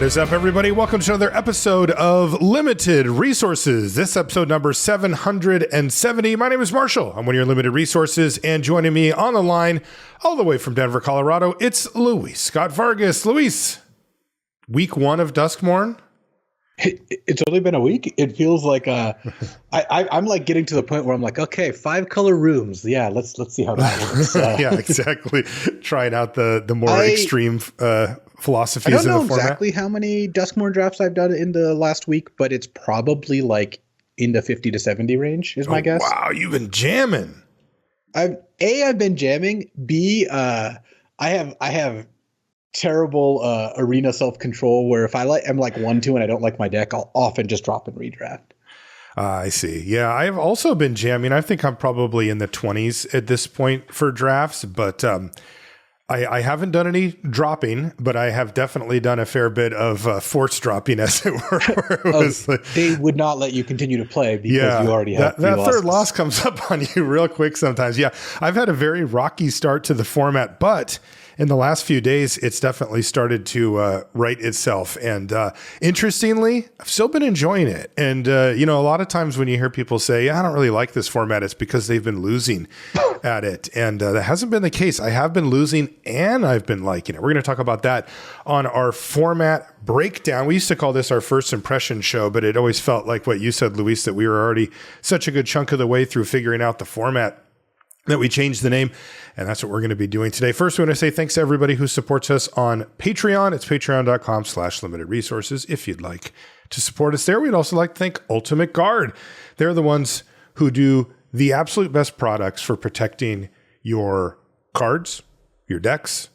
What is up, everybody? Welcome to another episode of Limited Resources. This episode number 770. My name is Marshall. I'm one of your Limited Resources, and joining me on the line, all the way from Denver, Colorado, it's Luis Scott-Vargas. Luis, week one of Duskmourn. It's only been a week. It feels like I'm like getting to the point where I'm like, okay, 5-color rooms. Yeah, let's see how that works. Yeah, exactly. Trying out the more extreme philosophies in the format. I don't know exactly how many Duskmourn drafts I've done in the last week, but it's probably like in the 50 to 70 range is my guess. Wow, you've been jamming. I've been jamming. B, I have terrible arena self-control where if I'm like 1-2 and I don't like my deck, I'll often just drop and redraft. I see. Yeah, I've also been jamming. I think I'm probably in the 20s at this point for drafts, but I haven't done any dropping, but I have definitely done a fair bit of force dropping, as it were. They would not let you continue to play because you already have that third loss comes up on you real quick sometimes. Yeah, I've had a very rocky start to the format, but in the last few days, it's definitely started to right itself. And interestingly, I've still been enjoying it. And, a lot of times when you hear people say, I don't really like this format, it's because they've been losing at it. And that hasn't been the case. I have been losing and I've been liking it. We're going to talk about that on our format breakdown. We used to call this our first impression show, but it always felt like what you said, Luis, that we were already such a good chunk of the way through figuring out the format that we changed the name, and that's what we're going to be doing today. First, we want to say thanks to everybody who supports us on Patreon. It's patreon.com/limited resources. If you'd like to support us there, we'd also like to thank Ultimate Guard. They're the ones who do the absolute best products for protecting your cards, your decks,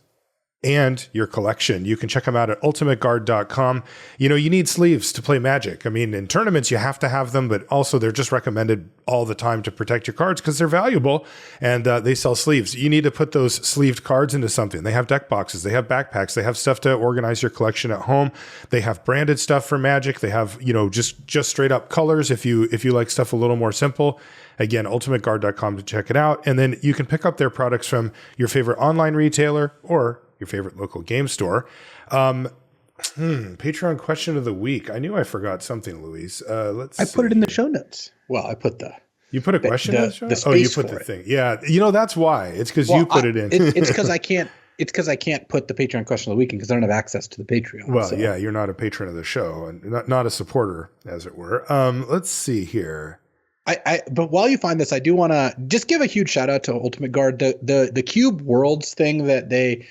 and your collection. You can check them out at ultimateguard.com. You need sleeves to play Magic. I mean, in tournaments, you have to have them, but also they're just recommended all the time to protect your cards because they're valuable and they sell sleeves. You need to put those sleeved cards into something. They have deck boxes, they have backpacks, they have stuff to organize your collection at home. They have branded stuff for Magic. They have, just straight up colors if you like stuff a little more simple. Again, ultimateguard.com to check it out. And then you can pick up their products from your favorite online retailer or your favorite local game store. Patreon question of the week. I knew I forgot something, Luis. Let's see. I put it in the show notes. Well, I put You put a question in the show notes? Oh, you put the thing. Yeah. That's why. It's because you put it in. It's because I can't. It's because I can't put the Patreon question of the week in because I don't have access to the Patreon. Well, yeah, you're not a patron of the show and not a supporter, as it were. Let's see here. But while you find this, I do want to just give a huge shout out to Ultimate Guard. The Cube Worlds thing that they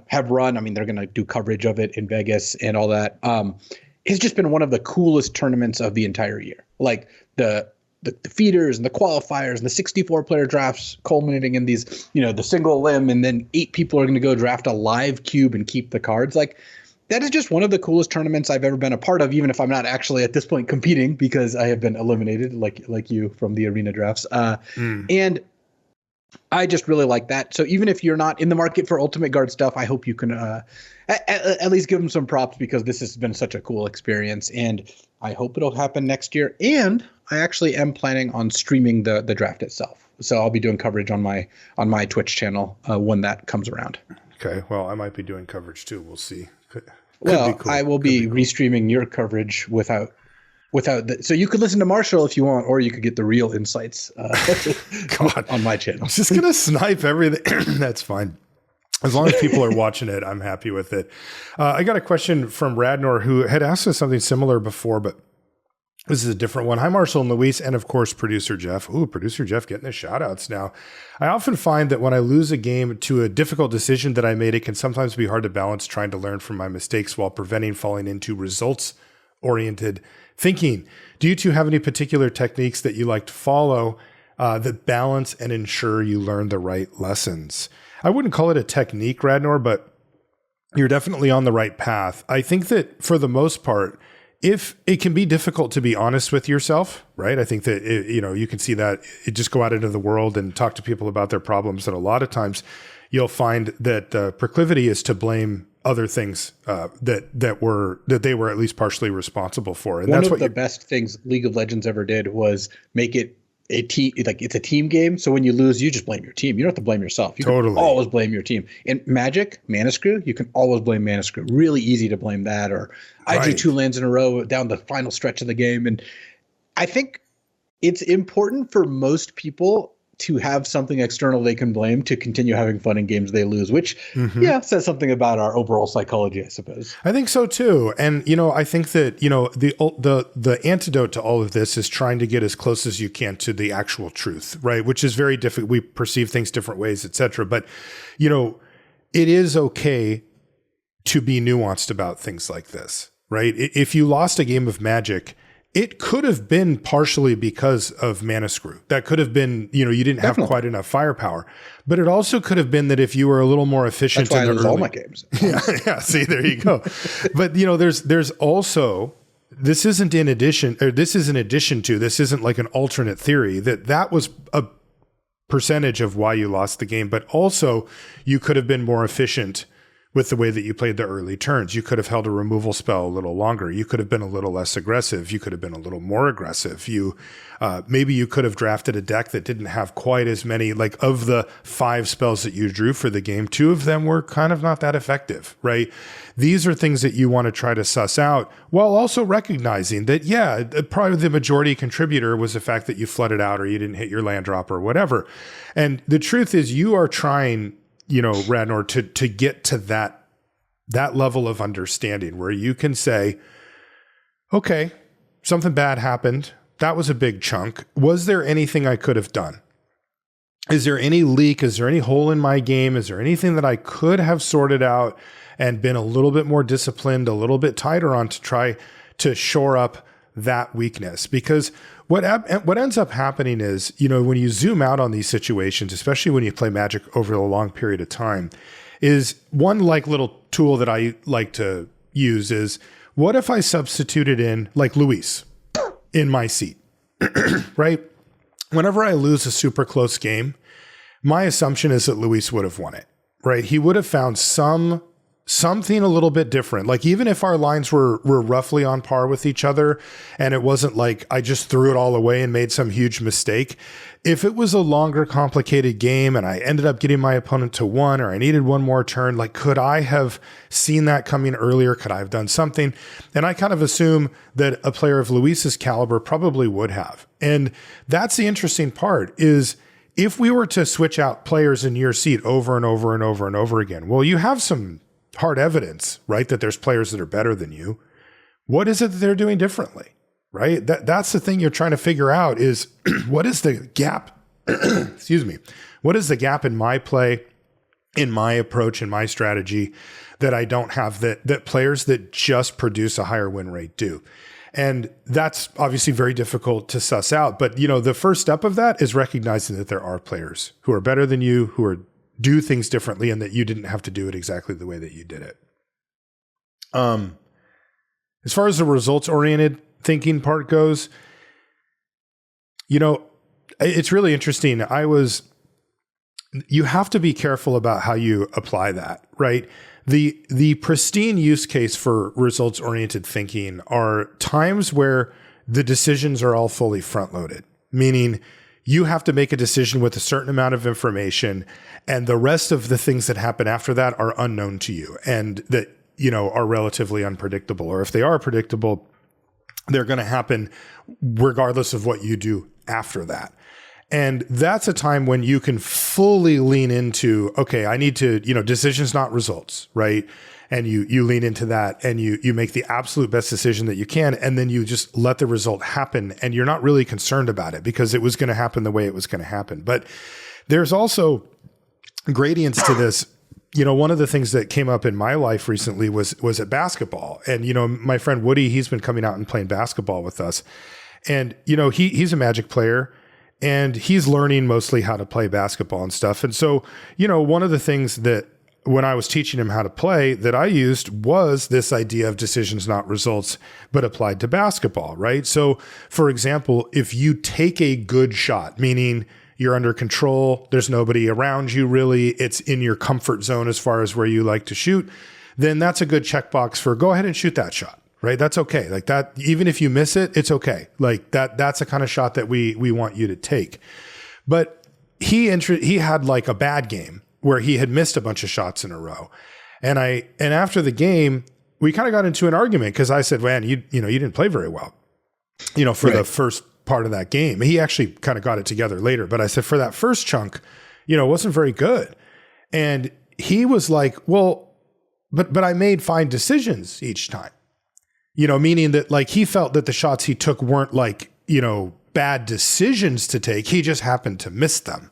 have run. I mean, they're going to do coverage of it in Vegas and all that. It's just been one of the coolest tournaments of the entire year. Like the feeders and the qualifiers and the 64-player drafts culminating in these, the single limb, and then 8 people are going to go draft a live cube and keep the cards. Like, that is just one of the coolest tournaments I've ever been a part of, even if I'm not actually at this point competing because I have been eliminated like you from the arena drafts. And I just really like that. So even if you're not in the market for Ultimate Guard stuff, I hope you can at least give them some props because this has been such a cool experience. And I hope it'll happen next year. And I actually am planning on streaming the draft itself. So I'll be doing coverage on my Twitch channel when that comes around. Okay. Well, I might be doing coverage too. We'll see. Cool. I will be restreaming your coverage without so you could listen to Marshall if you want, or you could get the real insights on my channel. I'm just going to snipe everything. That's fine. As long as people are watching it, I'm happy with it. I got a question from Radnor who had asked us something similar before, but this is a different one. Hi, Marshall and Luis, and of course, Producer Jeff. Ooh, Producer Jeff getting the shout outs now. I often find that when I lose a game to a difficult decision that I made, it can sometimes be hard to balance trying to learn from my mistakes while preventing falling into results-oriented thinking. Do you two have any particular techniques that you like to follow that balance and ensure you learn the right lessons? I wouldn't call it a technique, Radnor, but you're definitely on the right path. I think that for the most part, if it can be difficult to be honest with yourself, right? I think that, you can see that just go out into the world and talk to people about their problems. And a lot of times you'll find that proclivity is to blame other things that they were at least partially responsible for. And that's one of the best things League of Legends ever did was make it a team, like it's a team game. So when you lose, you just blame your team. You don't have to blame yourself. You Totally. can always blame your team. In Magic, Mana Screw, you can always blame Mana Screw. Really easy to blame that. Or I drew 2 lands in a row down the final stretch of the game. And I think it's important for most people to have something external they can blame to continue having fun in games they lose, which says something about our overall psychology, I suppose. I think so too. And, I think that, the antidote to all of this is trying to get as close as you can to the actual truth, right? Which is very difficult. We perceive things different ways, et cetera. But, it is okay to be nuanced about things like this, right? If you lost a game of Magic, it could have been partially because of Mana Screw. That could have been, you didn't have quite enough firepower. But it also could have been that if you were a little more efficient. That's why I lose all my games. Yeah. See, there you go. But there's also, this isn't in addition to, this isn't like an alternate theory that was a percentage of why you lost the game. But also, you could have been more efficient with the way that you played the early turns. You could have held a removal spell a little longer. You could have been a little less aggressive. You could have been a little more aggressive. Maybe you could have drafted a deck that didn't have quite as many, like of the 5 spells that you drew for the game, 2 of them were kind of not that effective, right? These are things that you want to try to suss out while also recognizing that, probably the majority contributor was the fact that you flooded out or you didn't hit your land drop or whatever. And the truth is you are trying, Radnor, to get to that level of understanding where you can say, okay, something bad happened. That was a big chunk. Was there anything I could have done? Is there any leak? Is there any hole in my game? Is there anything that I could have sorted out and been a little bit more disciplined, a little bit tighter on to try to shore up that weakness? Because what ends up happening is, when you zoom out on these situations, especially when you play Magic over a long period of time, is one little tool that I like to use is, what if I substituted in like Luis in my seat, right? Whenever I lose a super close game, my assumption is that Luis would have won it, right? He would have found something a little bit different. Like even if our lines were roughly on par with each other and it wasn't like I just threw it all away and made some huge mistake, if it was a longer, complicated game and I ended up getting my opponent to 1 or I needed one more turn, like could I have seen that coming earlier? Could I have done something? And I kind of assume that a player of Luis's caliber probably would have. And that's the interesting part is if we were to switch out players in your seat over and over and over and over again, well, you have some hard evidence, right? That there's players that are better than you. What is it that they're doing differently, right? That's the thing you're trying to figure out is what is the gap? Excuse me. What is the gap in my play, in my approach, in my strategy that I don't have that players that just produce a higher win rate do? And that's obviously very difficult to suss out. But, the first step of that is recognizing that there are players who are better than you, who do things differently, and that you didn't have to do it exactly the way that you did it. As far as the results-oriented thinking part goes, it's really interesting. You have to be careful about how you apply that, right? The pristine use case for results-oriented thinking are times where the decisions are all fully front-loaded, meaning you have to make a decision with a certain amount of information, and the rest of the things that happen after that are unknown to you and that, are relatively unpredictable. Or if they are predictable, they're going to happen regardless of what you do after that. And that's a time when you can fully lean into, okay, I need to, decisions, not results, right? And you lean into that and you make the absolute best decision that you can. And then you just let the result happen. And you're not really concerned about it because it was going to happen the way it was going to happen. But there's also gradients to this. One of the things that came up in my life recently was at basketball. And, my friend Woody, he's been coming out and playing basketball with us. And, he's a Magic player. And he's learning mostly how to play basketball and stuff. And so, one of the things that when I was teaching him how to play that I used was this idea of decisions, not results, but applied to basketball, right? So, for example, if you take a good shot, meaning you're under control, there's nobody around you really, it's in your comfort zone as far as where you like to shoot, then that's a good checkbox for go ahead and shoot that shot, right? That's okay. Like that, even if you miss it, it's okay. Like that's the kind of shot that we want you to take. But he had like a bad game where he had missed a bunch of shots in a row. And after the game, we kind of got into an argument because I said, man, you didn't play very well, for the first part of that game. He actually kind of got it together later. But I said, for that first chunk, it wasn't very good. And he was like, well, but I made fine decisions each time, meaning that like he felt that the shots he took weren't like, bad decisions to take. He just happened to miss them.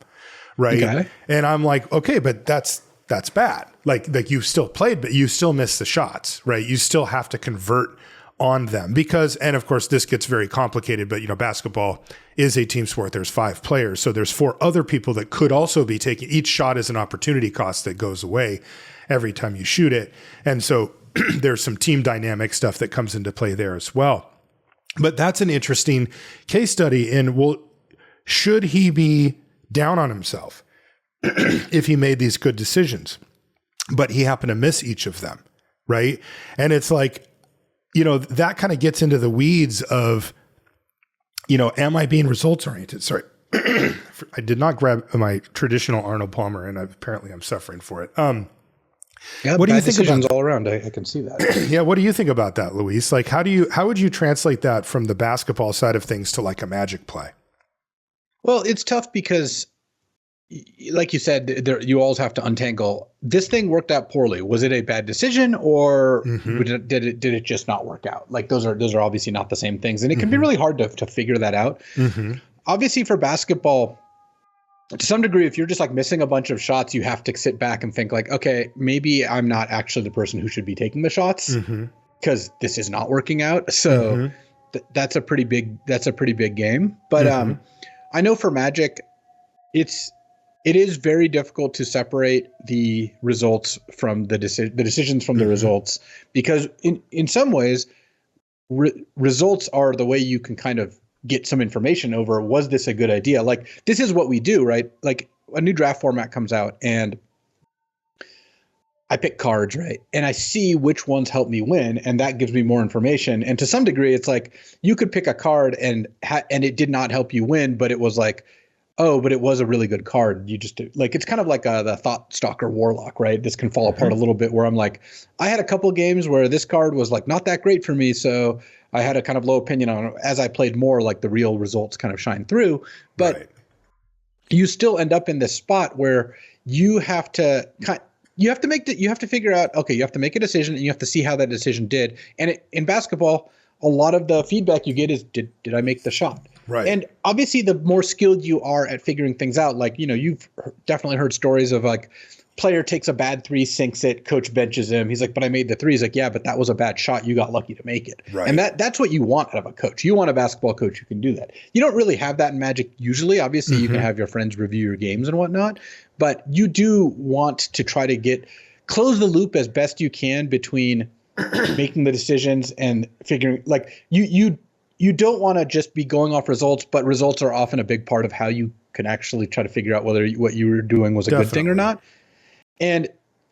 Right. Okay. And I'm like, okay, but that's bad. Like you still played, but you still missed the shots, right? You still have to convert on them and of course this gets very complicated, but basketball is a team sport. There's 5 players. So there's 4 other people that could also be taking. Each shot is an opportunity cost that goes away every time you shoot it. And so there's some team dynamic stuff that comes into play there as well. But that's an interesting case study in, well, should he be down on himself if he made these good decisions, but he happened to miss each of them, right? And it's like, that kind of gets into the weeds of, am I being results oriented? Sorry, I did not grab my traditional Arnold Palmer, and apparently I'm suffering for it. What do you think decisions all around? I can see that. Yeah, what do you think about that, Luis? Like, how would you translate that from the basketball side of things to like a Magic play? Well, it's tough because, like you said, you always have to untangle. This thing worked out poorly. Was it a bad decision, or did it just not work out? Like those are obviously not the same things, and it can be really hard to figure that out. Obviously, for basketball, to some degree, if you're just like missing a bunch of shots, you have to sit back and think like, okay, maybe I'm not actually the person who should be taking the shots because this is not working out. So that's a pretty big game. But I know for Magic, it is very difficult to separate the results from the decisions from the results, because in some ways, results are the way you can kind of get some information over, was this a good idea? Like, this is what we do, right? Like a new draft format comes out and I pick cards, right? And I see which ones help me win, and that gives me more information. And to some degree, it's like you could pick a card and it did not help you win, but it was like, oh, but it was a really good card. You just like, it's kind of like the Thought Stalker Warlock, right? This can fall apart a little bit, where I'm like, I had a couple games where this card was like not that great for me, so I had a kind of low opinion on it. As I played more, like the real results kind of shine through. But you still end up in this spot where you have to figure out, okay, you have to make a decision and you have to see how that decision did. And in basketball, a lot of the feedback you get is, did I make the shot? Right. And obviously the more skilled you are at figuring things out, like, you've definitely heard stories of like, player takes a bad 3, sinks it, coach benches him. He's like, but I made the 3. He's like, yeah, but that was a bad shot. You got lucky to make it. Right. And that's what you want out of a coach. You want a basketball coach who can do that. You don't really have that in Magic usually. Obviously, you can have your friends review your games and whatnot, but you do want to try to close the loop as best you can between making the decisions and figuring, like, you don't want to just be going off results, but results are often a big part of how you can actually try to figure out whether what you were doing was a good thing or not. And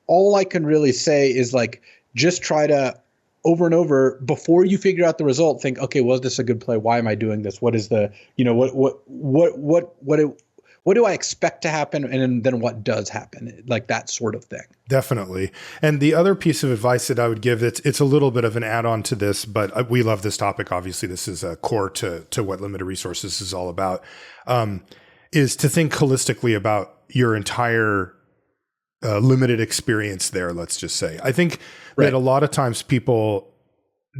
all I can really say is like, just try to over and over, before you figure out the result, think, okay, was this a good play? Why am I doing this? What is the, what do I expect to happen? And then what does happen? Like that sort of thing. Definitely. And the other piece of advice that I would give, it's a little bit of an add-on to this, but we love this topic. Obviously, this is a core to what Limited Resources is all about, is to think holistically about your entire limited experience there, let's just say. I think that a lot of times people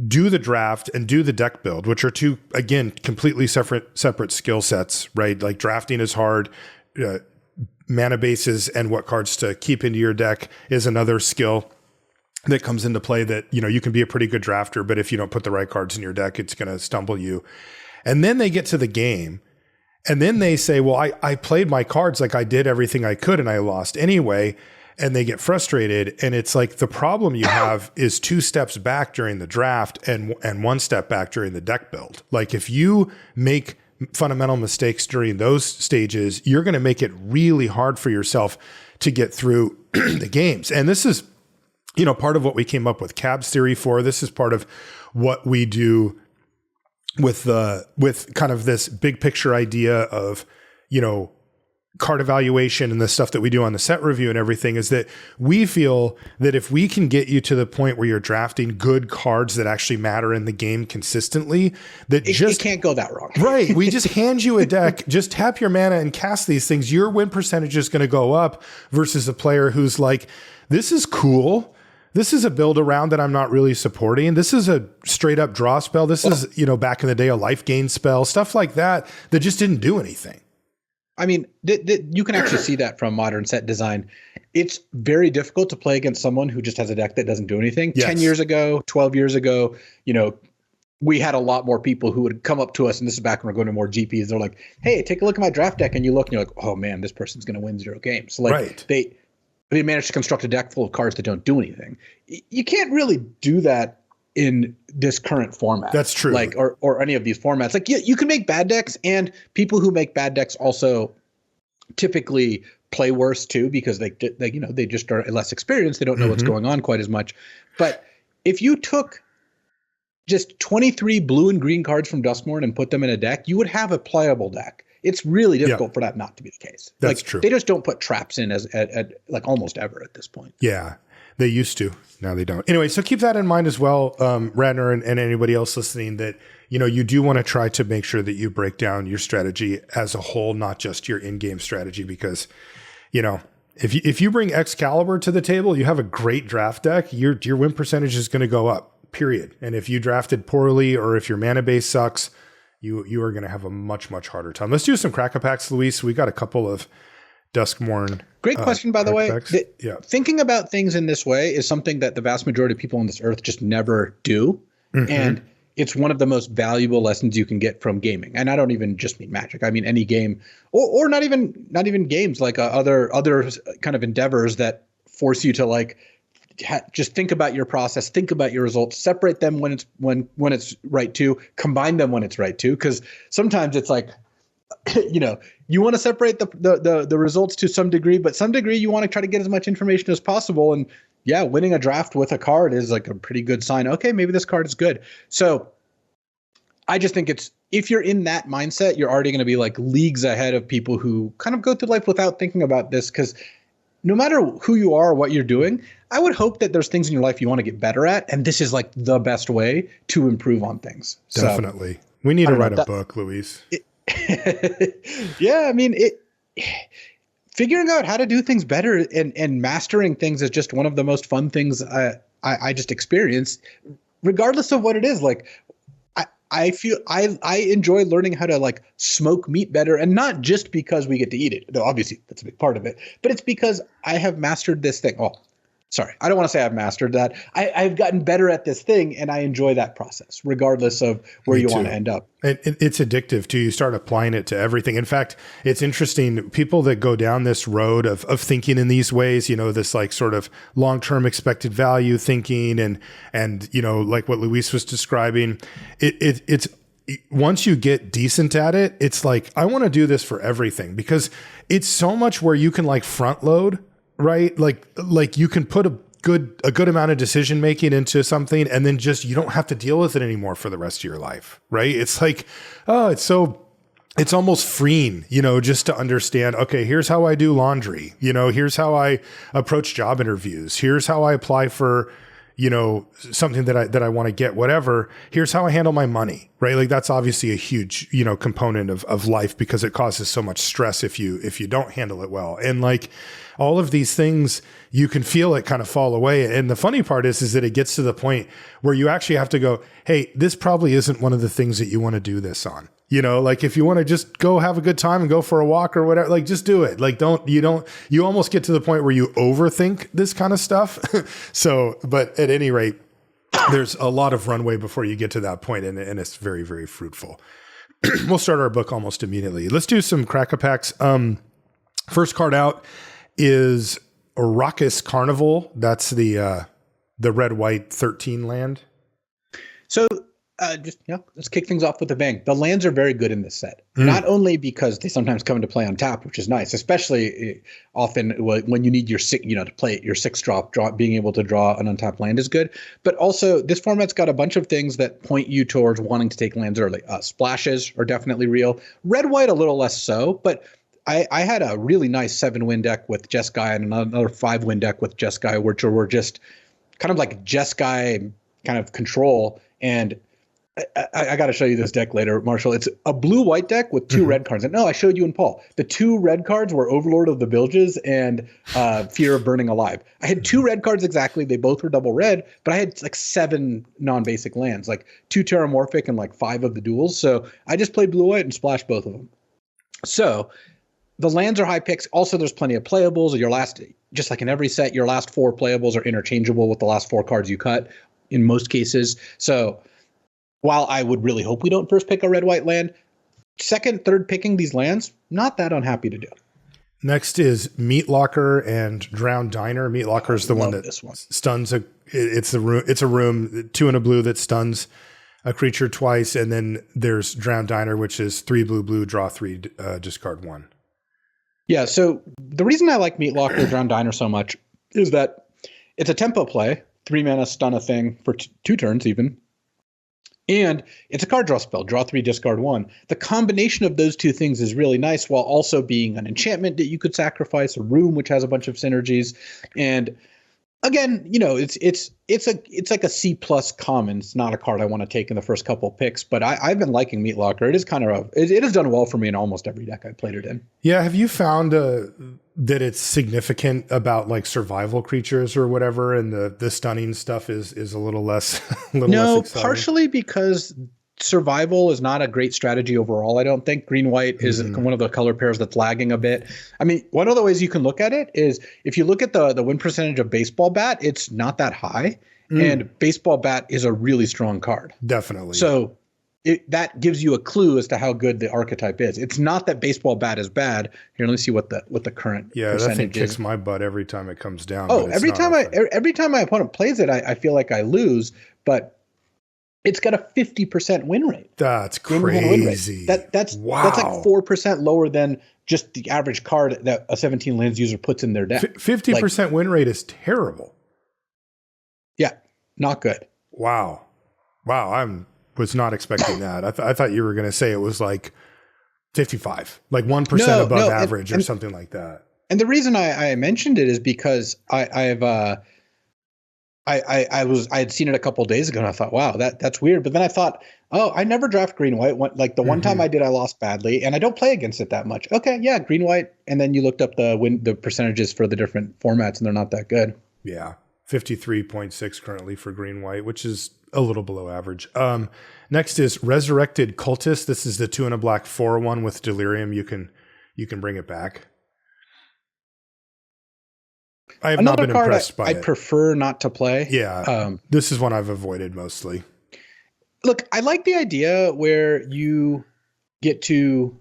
do the draft and do the deck build, which are two, again, completely separate skill sets, right? Like drafting is hard. Mana bases and what cards to keep into your deck is another skill that comes into play, that, you can be a pretty good drafter, but if you don't put the right cards in your deck, it's going to stumble you. And then they get to the game and then they say, well, I played my cards, like I did everything I could and I lost anyway. And they get frustrated. And it's like, the problem you have is 2 steps back during the draft and 1 step back during the deck build. Like if you make fundamental mistakes during those stages, you're going to make it really hard for yourself to get through the games. And this is part of what we came up with Cab's theory for. This is part of what we do with kind of this big picture idea of, card evaluation and the stuff that we do on the set review and everything, is that we feel that if we can get you to the point where you're drafting good cards that actually matter in the game consistently, that it can't go that wrong. Right. We just hand you a deck, just tap your mana and cast these things. Your win percentage is going to go up versus a player who's like, this is cool. This is a build around that I'm not really supporting. This is a straight up draw spell. This is, back in the day, a life gain spell, stuff like that just didn't do anything. I mean, you can actually see that from modern set design. It's very difficult to play against someone who just has a deck that doesn't do anything. Yes. 10 years ago, 12 years ago, we had a lot more people who would come up to us, and this is back when we're going to more GPs. They're like, hey, take a look at my draft deck. And you look and you're like, oh man, this person's going to win 0 games. So they managed to construct a deck full of cards that don't do anything. You can't really do that in this current format. That's true. Or any of these formats. You can make bad decks, and people who make bad decks also typically play worse too, because they just are less experienced. They don't know what's going on quite as much. But if you took just 23 blue and green cards from Duskmourn and put them in a deck, you would have a playable deck. It's really difficult for that not to be the case. That's true. They just don't put traps in at almost ever at this point. Yeah. They used to. Now they don't. Anyway, so keep that in mind as well, Radner and anybody else listening, that, you do want to try to make sure that you break down your strategy as a whole, not just your in-game strategy, because, if you bring Excalibur to the table, you have a great draft deck, your win percentage is going to go up, period. And if you drafted poorly, or if your mana base sucks, you are going to have a much, much harder time. Let's do some Cracker Packs, Luis. We got a couple of Duskmourn. Great question, by the way. Thinking about things in this way is something that the vast majority of people on this earth just never do. And it's one of the most valuable lessons you can get from gaming. And I don't even just mean Magic. I mean any game, or not even games, like other kind of endeavors that force you to just think about your process, think about your results, separate them when it's right to, combine them when it's right to. Because sometimes it's like, you want to separate the results to some degree, but some degree you want to try to get as much information as possible. And yeah, winning a draft with a card is like a pretty good sign. Okay, maybe this card is good. So I just think if you're in that mindset, you're already going to be like leagues ahead of people who kind of go through life without thinking about this. Because no matter who you are or what you're doing, I would hope that there's things in your life you want to get better at. And this is like the best way to improve on things. Definitely. So, we need to write a book, Luis. Yeah, I mean, figuring out how to do things better and mastering things is just one of the most fun things I just experienced, regardless of what it is. Like, I feel I enjoy learning how to smoke meat better, and not just because we get to eat it. Though obviously that's a big part of it, but it's because I have mastered this thing. Oh, sorry, I don't want to say I've mastered that. I've gotten better at this thing, and I enjoy that process, regardless of where you want to end up. It's addictive too. You start applying it to everything. In fact, it's interesting. People that go down this road of thinking in these ways, this sort of long-term expected value thinking, and like what Luis was describing, it's once you get decent at it, it's like, I want to do this for everything, because it's so much where you can front load. Right? Like you can put a good amount of decision making into something, and then just, you don't have to deal with it anymore for the rest of your life. Right? It's like, it's almost freeing, just to understand, okay, here's how I do laundry. Here's how I approach job interviews. Here's how I apply for, something that I want to get, whatever. Here's how I handle my money, right? Like that's obviously a huge, component of life, because it causes so much stress if you don't handle it well. And all of these things, you can feel it kind of fall away. And the funny part is that it gets to the point where you actually have to go, hey, this probably isn't one of the things that you want to do this on. If you want to just go have a good time and go for a walk or whatever, just do it. You almost get to the point where you overthink this kind of stuff. So, but at any rate, there's a lot of runway before you get to that point, and it's very, very fruitful. We'll start our book almost immediately. Let's do some Cracker Packs. First card out is Raucous Carnival. That's the red-white 13 land. So let's kick things off with a bang. The lands are very good in this set, not only because they sometimes come into play on tap, which is nice, especially often when you need your to play your 6-drop. Being able to draw an untapped land is good, but also this format's got a bunch of things that point you towards wanting to take lands early. Splashes are definitely real. Red-white a little less so, but I had a really nice 7-win deck with Jeskai and another 5-win deck with Jeskai, which were just kind of like Jeskai kind of control. And I got to show you this deck later, Marshall. It's a blue-white deck with 2 red cards. And no, I showed you and Paul. The 2 red cards were Overlord of the Bilges and Fear of Burning Alive. I had 2 red cards exactly. They both were double red, but I had like 7 non-basic lands, like 2 Terramorphic and like 5 of the duels. So I just played blue-white and splashed both of them. So the lands are high picks. Also, there's plenty of playables. Just like in every set, your last 4 playables are interchangeable with the last 4 cards you cut in most cases. So while I would really hope we don't first pick a red-white land, second, third picking these lands, not that unhappy to do. Next is Meat Locker and Drowned Diner. Meat Locker is the one that stuns it's a room, 2 and a blue that stuns a creature twice, and then there's Drowned Diner, which is 3 blue, draw 3, discard 1. Yeah, so the reason I like Meat Locker or Drowned Diner so much is that it's a tempo play, 3 mana stun a thing for 2 turns even. And it's a card draw spell, draw 3, discard 1. The combination of those 2 things is really nice, while also being an enchantment that you could sacrifice, a room which has a bunch of synergies. And again, it's like a C+ common. It's not a card I want to take in the first couple of picks, but I've been liking Meat Locker. It is kind of it has done well for me in almost every deck I've played it in. Yeah, have you found that it's significant about like survival creatures or whatever, and the stunning stuff is a little less less exciting? Partially because survival is not a great strategy overall. I don't think green-white is one of the color pairs that's lagging a bit. I mean, one of the ways you can look at it is if you look at the win percentage of Baseball Bat, it's not that high. And Baseball Bat is a really strong card. Definitely. So that gives you a clue as to how good the archetype is. It's not that Baseball Bat is bad. Here, let me see what the current percentage that thing is. kicks my butt every time it comes down. Oh, every time my opponent plays it, I feel like I lose, but it's got a 50% win rate. That's crazy. That's like 4% lower than just the average card that a 17 lands user puts in their deck. 50% win rate is terrible. Yeah, not good. Wow. I was not expecting that. I thought you were going to say it was like 55, like 1% above average or something like that. And the reason I mentioned it is because I had seen it a couple of days ago and I thought, wow, that's weird. But then I thought, oh, I never draft green-white. Like the one time I did, I lost badly and I don't play against it that much. Okay. Yeah. Green-white. And then you looked up the percentages for the different formats and they're not that good. Yeah. 53.6 currently for green-white, which is a little below average. Next is Resurrected Cultist. This is the 2 and a black 4/1 with Delirium. You can bring it back. I have not been impressed by it. I prefer not to play. Yeah. This is one I've avoided mostly. Look, I like the idea where you get to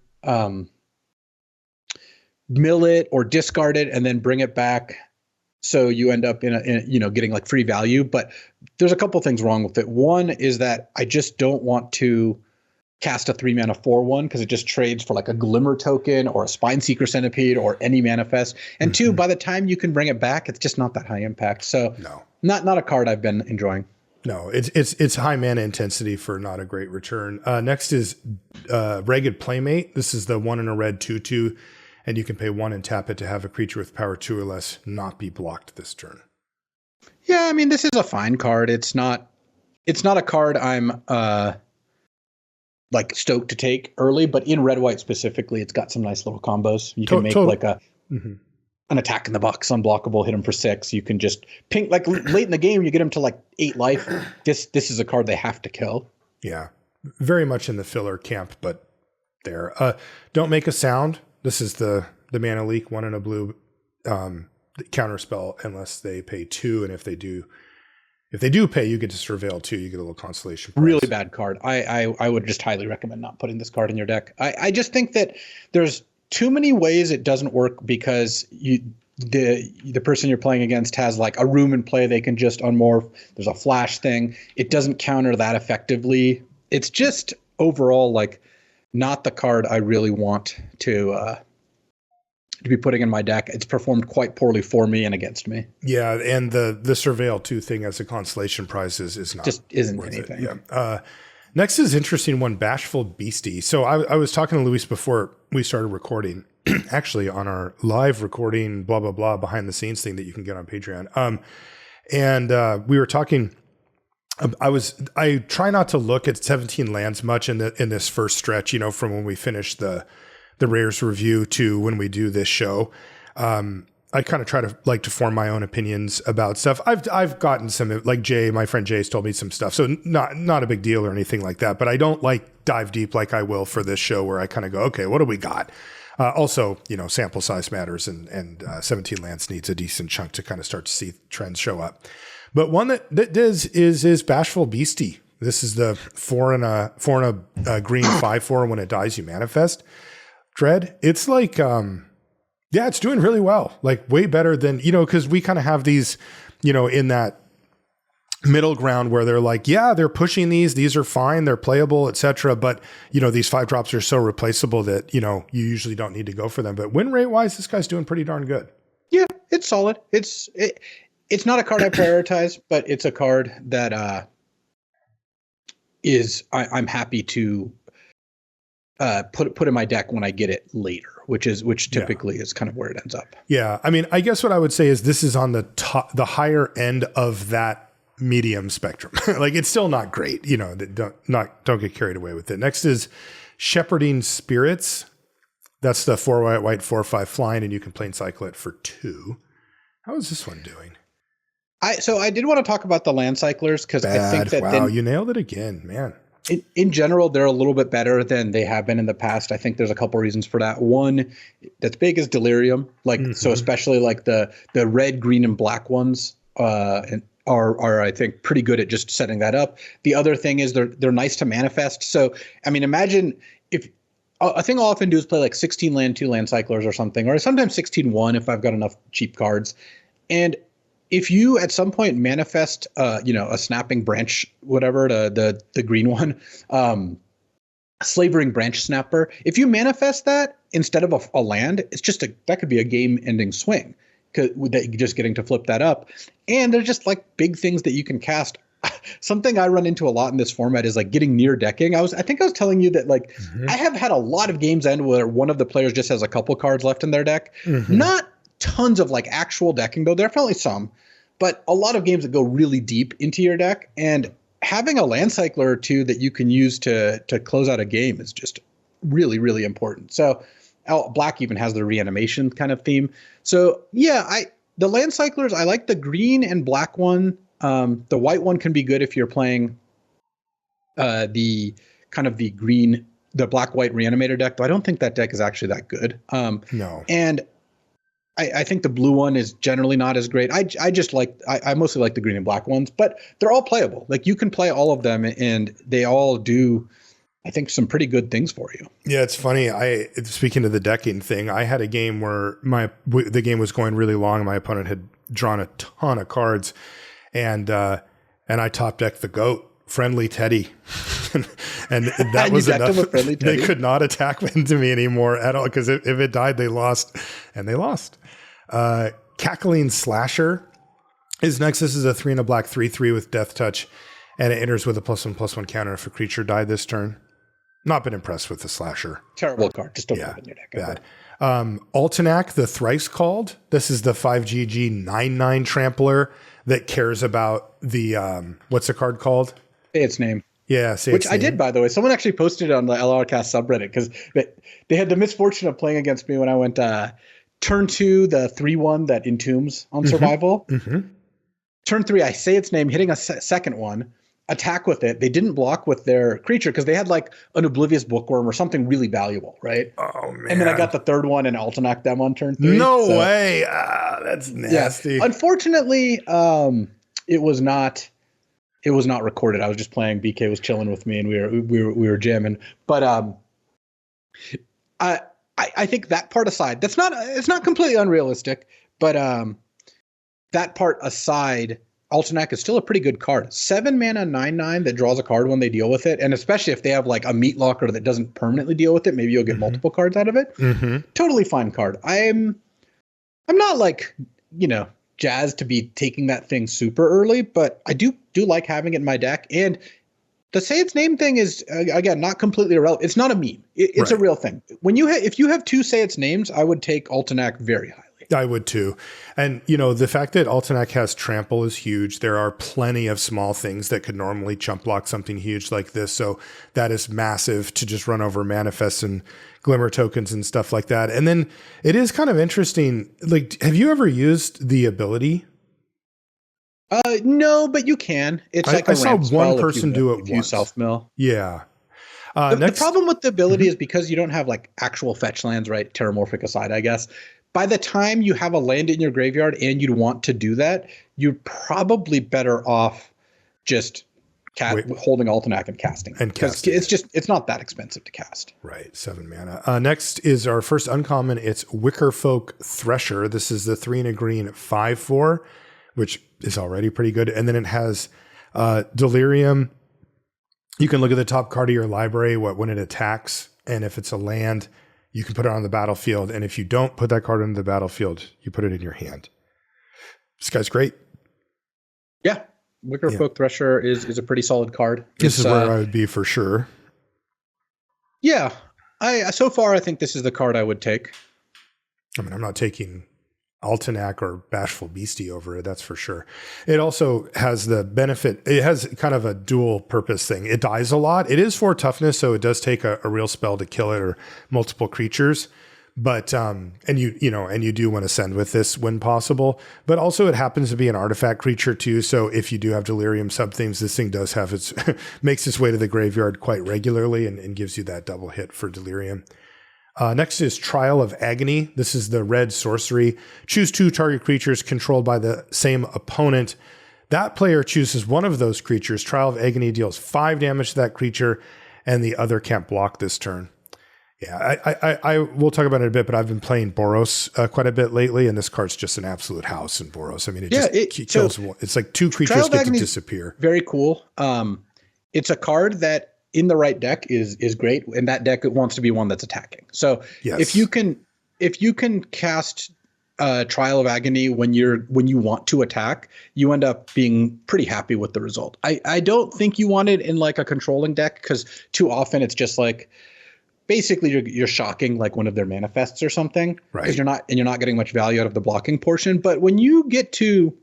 mill it or discard it and then bring it back. So you end up in getting like free value. But there's a couple things wrong with it. One is that I just don't want to cast a 3-mana 4/1 because it just trades for like a Glimmer token or a Spineseeker Centipede or any manifest. And 2, by the time you can bring it back, it's just not that high impact. So not a card I've been enjoying. No, it's high mana intensity for not a great return. Next is Ragged Playmate. This is the 1 and a red 2/2, and you can pay 1 and tap it to have a creature with power 2 or less not be blocked this turn. Yeah, I mean, this is a fine card. It's not a card I'm like stoked to take early, but in red-white specifically, it's got some nice little combos. You can make like an attack in the box unblockable, hit him for 6. You can just ping like late in the game, you get him to like 8 life. This is a card they have to kill. Yeah, very much in the filler camp, but there. Don't make a sound. This is the mana leak, 1 and a blue counter spell unless they pay 2, and if they do pay, you get to Surveil 2. You get a little consolation prize. Really bad card. I would just highly recommend not putting this card in your deck. I just think that there's too many ways it doesn't work because the person you're playing against has like a room in play they can just unmorph. There's a flash thing. It doesn't counter that effectively it's just overall like not the card I really want to be putting in my deck. It's performed quite poorly for me and against me. Yeah, and the Surveil 2 thing as a consolation prize is not just isn't worth anything. It. Yeah. Next is interesting one, Bashful Beastie. So I was talking to Luis before we started recording, actually on our live recording, blah, blah, blah, behind the scenes thing that you can get on Patreon. And we were talking, I try not to look at 17 lands much in this first stretch, you know, from when we finish the Rares review to when we do this show. I kind of try to like to form my own opinions about stuff. I've gotten some, like Jay, my friend Jay's told me some stuff. So not a big deal or anything like that, but I don't like dive deep like I will for this show where I kind of go, okay, what do we got? Also, you know, sample size matters and 17 lands needs a decent chunk to kind of start to see trends show up. But one that does is Bashful Beastie. This is the 4 and a green 5/4. When it dies, you manifest. Dread. It's like, yeah, it's doing really well. Like way better than, you know, because we kind of have these, you know, in that middle ground where they're like, yeah, they're pushing these are fine, they're playable, etc. But you know, these 5-drops are so replaceable that, you know, you usually don't need to go for them. But win rate wise, this guy's doing pretty darn good. Yeah, it's solid. It's not a card I prioritize, but it's a card that I'm happy to put in my deck when I get it later, which typically is kind of where it ends up. Yeah, I mean, I guess what I would say is this is on the higher end of that medium spectrum. Like it's still not great, you know. Don't get carried away with it. Next is Shepherding Spirits. That's the 4 white 4/5 flying, and you can plain cycle it for 2. How is this one doing? So I did want to talk about the land cyclers because I think that you nailed it again, man. In general, they're a little bit better than they have been in the past. I think there's a couple reasons for that. One that's big is Delirium. Like so, especially like the red, green, and black ones are I think pretty good at just setting that up. The other thing is they're nice to manifest. So I mean, imagine if a thing I'll often do is play like 16 land 2 land cyclers or something, or sometimes 16-1 if I've got enough cheap cards. And if you at some point manifest, you know, a snapping branch, whatever, the green one, slavering branch snapper, if you manifest that instead of a land, it's just that could be a game ending swing that you're just getting to flip that up. And they're just like big things that you can cast. Something I run into a lot in this format is like getting near decking. I think I was telling you that like I have had a lot of games end where one of the players just has a couple cards left in their deck. Not tons of like actual decking, though definitely some, but a lot of games that go really deep into your deck, and having a land cycler or two that you can use to close out a game is just really, really important. So black even has the reanimation kind of theme. So yeah, the land cyclers, I like the green and black one. The white one can be good if you're playing the kind of the black white reanimator deck, but I don't think that deck is actually that good. No. And I think the blue one is generally not as great. I mostly like the green and black ones, but they're all playable. Like you can play all of them and they all do, I think, some pretty good things for you. Yeah, it's funny. Speaking of the decking thing, I had a game where the game was going really long. My opponent had drawn a ton of cards, and I top decked the GOAT, Friendly Teddy, and that was enough. They could not attack into me anymore at all because if it died, they lost, and they lost. Cackling Slasher is next. This is a 3 and a black 3/3 with Death Touch, and it enters with a +1/+1 counter if a creature died this turn. Not been impressed with the Slasher. Terrible card. Just don't put it in your deck. Bad. Altanac, the Thrice Called. This is the 5GG 9/9 trampler that cares about the what's the card called? Say its name. Yeah, which I did, by the way. Someone actually posted it on the LRcast subreddit because they had the misfortune of playing against me when I went turn 2, the 3/1 that entombs on survival. Turn 3, I say its name, hitting a second one, attack with it. They didn't block with their creature because they had like an Oblivious Bookworm or something really valuable, right? Oh man! And then I got the third one and Altanac them on turn 3. No way! That's nasty. Yeah. Unfortunately, it was not recorded. I was just playing. BK was chilling with me, and we were jamming. But I think that part aside, it's not completely unrealistic. But that part aside, Altenac is still a pretty good card. 7 mana, 9/9 that draws a card when they deal with it. And especially if they have like a meat locker that doesn't permanently deal with it, maybe you'll get multiple cards out of it. Totally fine card. I'm not like, jazzed to be taking that thing super early, but I do like having it in my deck. And the say its name thing is, again, not completely irrelevant. It's not a meme. It's a real thing. If you have 2 say its names, I would take Altenac very highly. I would too. And, the fact that Altenac has trample is huge. There are plenty of small things that could normally chump block something huge like this. So that is massive to just run over manifests and glimmer tokens and stuff like that. And then it is kind of interesting. Like, have you ever used the ability? No, but you can. It's like I saw one person do it once. You self-mill. Yeah. The problem with the ability is because you don't have like actual fetch lands, right? Terramorphic aside, I guess. By the time you have a land in your graveyard and you'd want to do that, you're probably better off just holding Altenac and casting. It's not that expensive to cast. Right. 7 mana. Next is our first uncommon. It's Wickerfolk Thresher. This is the 3 and a green 5/4, which is already pretty good. And then it has Delirium. You can look at the top card of your library when it attacks. And if it's a land, you can put it on the battlefield. And if you don't put that card on the battlefield, you put it in your hand. This guy's great. Yeah. Wickerfolk Thresher is a pretty solid card. This is where I would be for sure. Yeah. So far, I think this is the card I would take. I mean, I'm not taking Altenac or Bashful Beastie over it, that's for sure. It also has the benefit, it has kind of a dual purpose thing. It dies a lot. It is 4 toughness, so it does take a real spell to kill it or multiple creatures. But and you do want to send with this when possible. But also it happens to be an artifact creature too. So if you do have Delirium sub-themes, this thing does have makes its way to the graveyard quite regularly and gives you that double hit for Delirium. Next is Trial of Agony. This is the red sorcery. Choose 2 target creatures controlled by the same opponent. That player chooses one of those creatures. Trial of Agony deals 5 damage to that creature, and the other can't block this turn. Yeah, I will talk about it a bit, but I've been playing Boros quite a bit lately, and this card's just an absolute house in Boros. I mean, it kills. It's like 2 creatures get to disappear. Very cool. It's a card that in the right deck is great, and that deck wants to be one that's attacking. So if you can cast Trial of Agony when you want to attack, you end up being pretty happy with the result. I don't think you want it in like a controlling deck, because too often it's just like basically you're shocking like one of their manifests or something, right? Because you're not getting much value out of the blocking portion. But when you get to,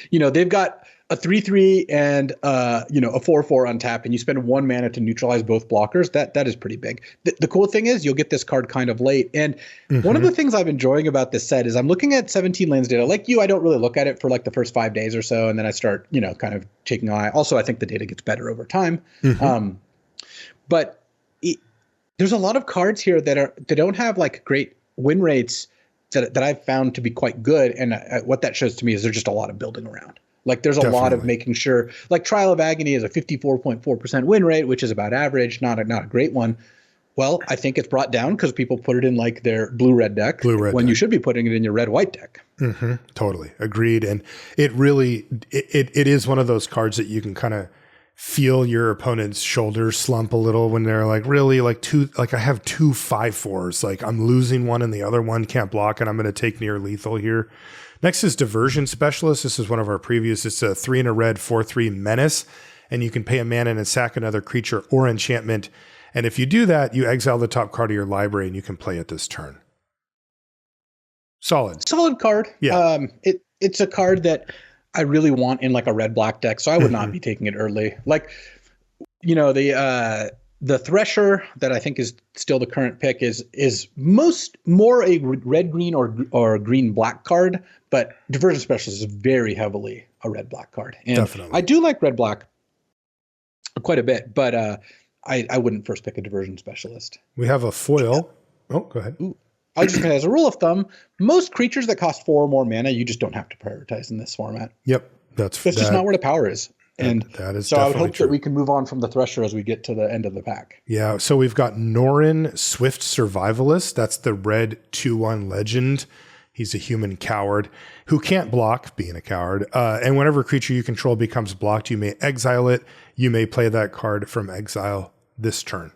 they've got a 3/3 and a 4/4 on tap, and you spend 1 mana to neutralize both blockers, that is pretty big. The cool thing is you'll get this card kind of late. And one of the things I'm enjoying about this set is I'm looking at 17 lands data. Like you, I don't really look at it for like the first 5 days or so, and then I start, kind of taking an eye. Also, I think the data gets better over time. But there's a lot of cards here that don't have like great win rates that I've found to be quite good. And what that shows to me is there's just a lot of building around. Like there's a lot of making sure, like Trial of Agony is a 54.4% win rate, which is about average, not a great one. Well, I think it's brought down because people put it in like their blue-red deck when you should be putting it in your red-white deck. Totally. Agreed. And it really, it is one of those cards that you can kind of feel your opponent's shoulders slump a little when they're like, really, I have 2 5/4s, like I'm losing one and the other one can't block, and I'm going to take near lethal here. Next is Diversion Specialist. This is one of our previews. It's a 3 and a red 4/3 menace, and you can pay a mana and sack another creature or enchantment. And if you do that, you exile the top card of your library and you can play it this turn. Solid card. Yeah. It's a card that I really want in like a red-black deck, so I would not be taking it early. Like, the Thresher that I think is still the current pick is more a red-green or green-black card, but Diversion Specialist is very heavily a red-black card. And definitely. I do like red-black quite a bit, but I wouldn't first pick a Diversion Specialist. We have a foil. Oh, go ahead. Ooh. I was just going to, as a rule of thumb, most creatures that cost 4 or more mana, you just don't have to prioritize in this format. Yep. That's just not where the power is. And that is so I would hope that we can move on from the Thresher as we get to the end of the pack. Yeah. So we've got Norin, Swift Survivalist. That's the red 2/1 legend. He's a human coward who can't block, being a coward. And whenever a creature you control becomes blocked, you may exile it. You may play that card from exile this turn.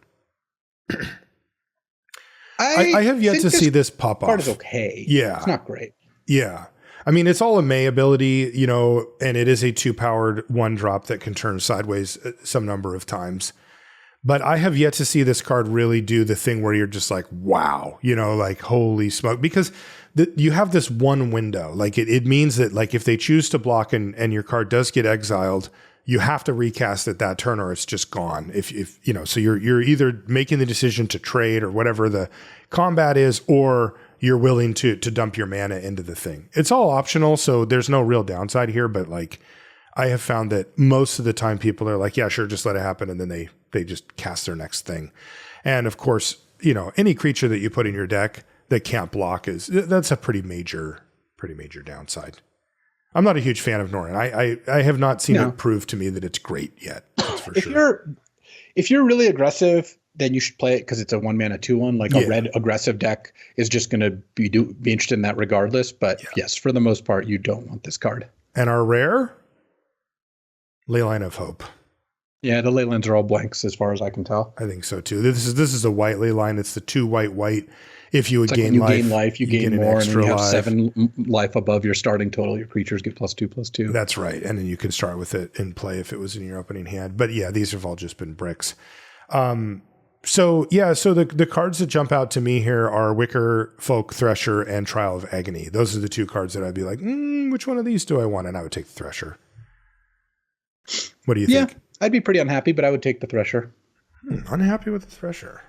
I have yet to see this pop off. Card is okay. Yeah. It's not great. Yeah. I mean, it's all a May ability, you know, and it is a 2-powered 1-drop that can turn sideways some number of times. But I have yet to see this card really do the thing where you're just like, wow, you know, like, holy smoke. Because you have this one window. Like, it means that, like, if they choose to block and your card does get exiled, you have to recast it that turn or it's just gone. If you know, so you're either making the decision to trade or whatever the combat is, or you're willing to dump your mana into the thing. It's all optional, so there's no real downside here. But like, I have found that most of the time people are like, yeah, sure, just let it happen, and then they just cast their next thing. And of course, you know, any creature that you put in your deck that can't block that's a pretty major downside. I'm not a huge fan of Norn. I have not seen it prove to me that it's great yet. That's for sure. If you're really aggressive, then you should play it because it's a 1-mana 2/1. Like a red aggressive deck is just going to be interested in that regardless. But yes, for the most part, you don't want this card. And our rare, Leyline of Hope. Yeah, the ley lines are all blanks as far as I can tell. I think so too. This is a white ley line. It's the 2 white. If you would gain life, you gain more, and then you have 7 life above your starting total. Your creatures get +2/+2. That's right. And then you can start with it in play if it was in your opening hand. But yeah, these have all just been bricks. So the cards that jump out to me here are Wicker Folk, Thresher, and Trial of Agony. Those are the 2 cards that I'd be like, which one of these do I want? And I would take the Thresher. What do you think? Yeah, I'd be pretty unhappy, but I would take the Thresher. Unhappy with the Thresher.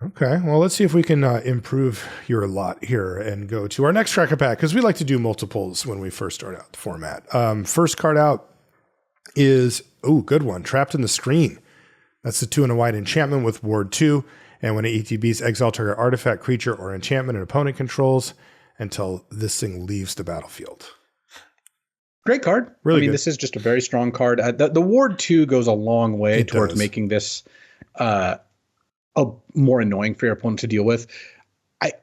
Okay, well, let's see if we can improve your lot here and go to our next tracker pack, because we like to do multiples when we first start out the format. First card out is, good one, Trapped in the Screen. That's the 2 and a white enchantment with Ward 2, and when it ETBs, exile target artifact, creature, or enchantment an opponent controls until this thing leaves the battlefield. Great card. Really good. This is just a very strong card. The Ward 2 goes a long way towards making this a more annoying for your opponent to deal with.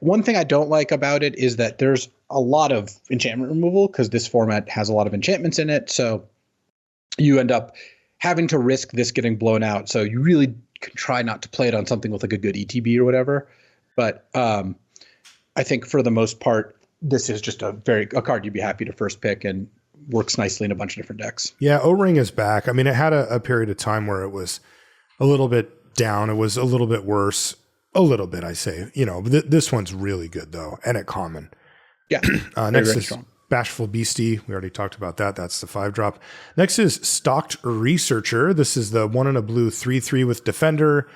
One thing I don't like about it is that there's a lot of enchantment removal because this format has a lot of enchantments in it. So you end up having to risk this getting blown out. So you really can try not to play it on something with like a good ETB or whatever. But I think for the most part, this is just a card you'd be happy to first pick and works nicely in a bunch of different decks. Yeah, O-Ring is back. I mean, it had a period of time where it was a little bit down. It was a little bit worse. A little bit, I say. You know, this one's really good, though, and at common. Yeah. Next is strong. Bashful Beastie. We already talked about that. That's the 5-drop. Next is Stalked Researcher. This is the 1 and a blue 3/3 with Defender,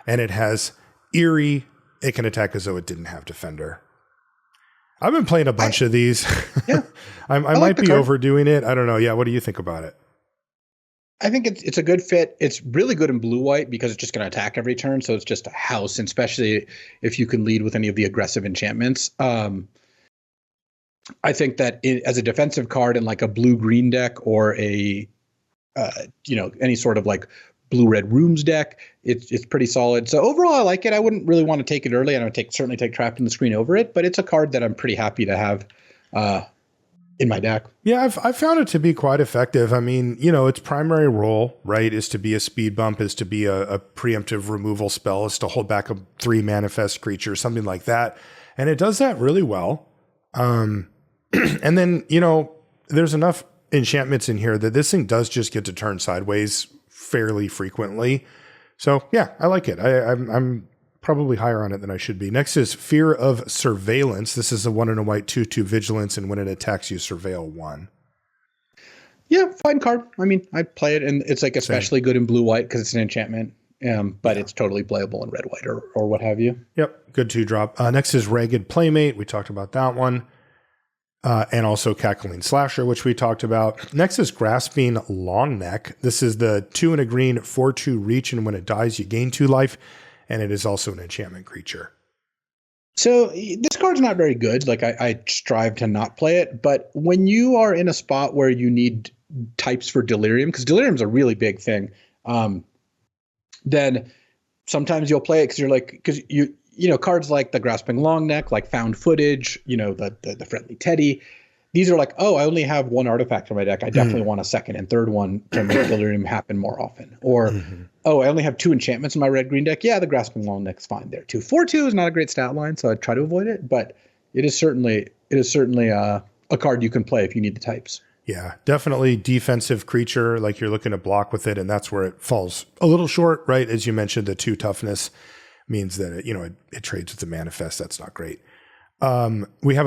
and it has Eerie. It can attack as though it didn't have Defender. I've been playing a bunch of these. Yeah. I might be overdoing it. I don't know. Yeah. What do you think about it? I think it's a good fit. It's really good in blue-white because it's just going to attack every turn. So it's just a house, and especially if you can lead with any of the aggressive enchantments. I think that as a defensive card in like a blue-green deck or a, any sort of like blue-red rooms deck, it's pretty solid. So overall, I like it. I wouldn't really want to take it early, and I would certainly take Trapped in the Screen over it. But it's a card that I'm pretty happy to have in my deck. Yeah, I've found it to be quite effective. I mean, its primary role, right, is to be a speed bump, is to be a preemptive removal spell, is to hold back a 3 manifest creature, something like that. And it does that really well. And then, there's enough enchantments in here that this thing does just get to turn sideways fairly frequently. So yeah, I like it. I'm probably higher on it than I should be. Next is Fear of Surveillance. This is a 1 and a white 2/2 vigilance, and when it attacks, you surveil 1. Yeah, fine card. I mean, I play it, and it's like especially good in blue-white because it's an enchantment. But it's totally playable in red-white or what have you. Yep, good 2-drop. Next is Ragged Playmate. We talked about that one. And also Cackling Slasher, which we talked about. Next is Grasping Longneck. This is the 2 and a green 4/2 reach, and when it dies, you gain 2 life. And it is also an enchantment creature. So this card's not very good. Like I strive to not play it, but when you are in a spot where you need types for Delirium, because Delirium's a really big thing, then sometimes you'll play it because you're like, because cards like the Grasping Longneck, like Found Footage, the Friendly Teddy. These are like, oh, I only have one artifact in my deck. I definitely want a second and third one to make Delirium happen more often. Or, oh, I only have 2 enchantments in my red-green deck. Yeah, the Grasping Longneck's fine there too. 4/2 is not a great stat line, so I try to avoid it. But it is certainly a card you can play if you need the types. Yeah, definitely defensive creature. Like you're looking to block with it, and that's where it falls a little short, right? As you mentioned, the 2 toughness means that it trades with the manifest. That's not great. We have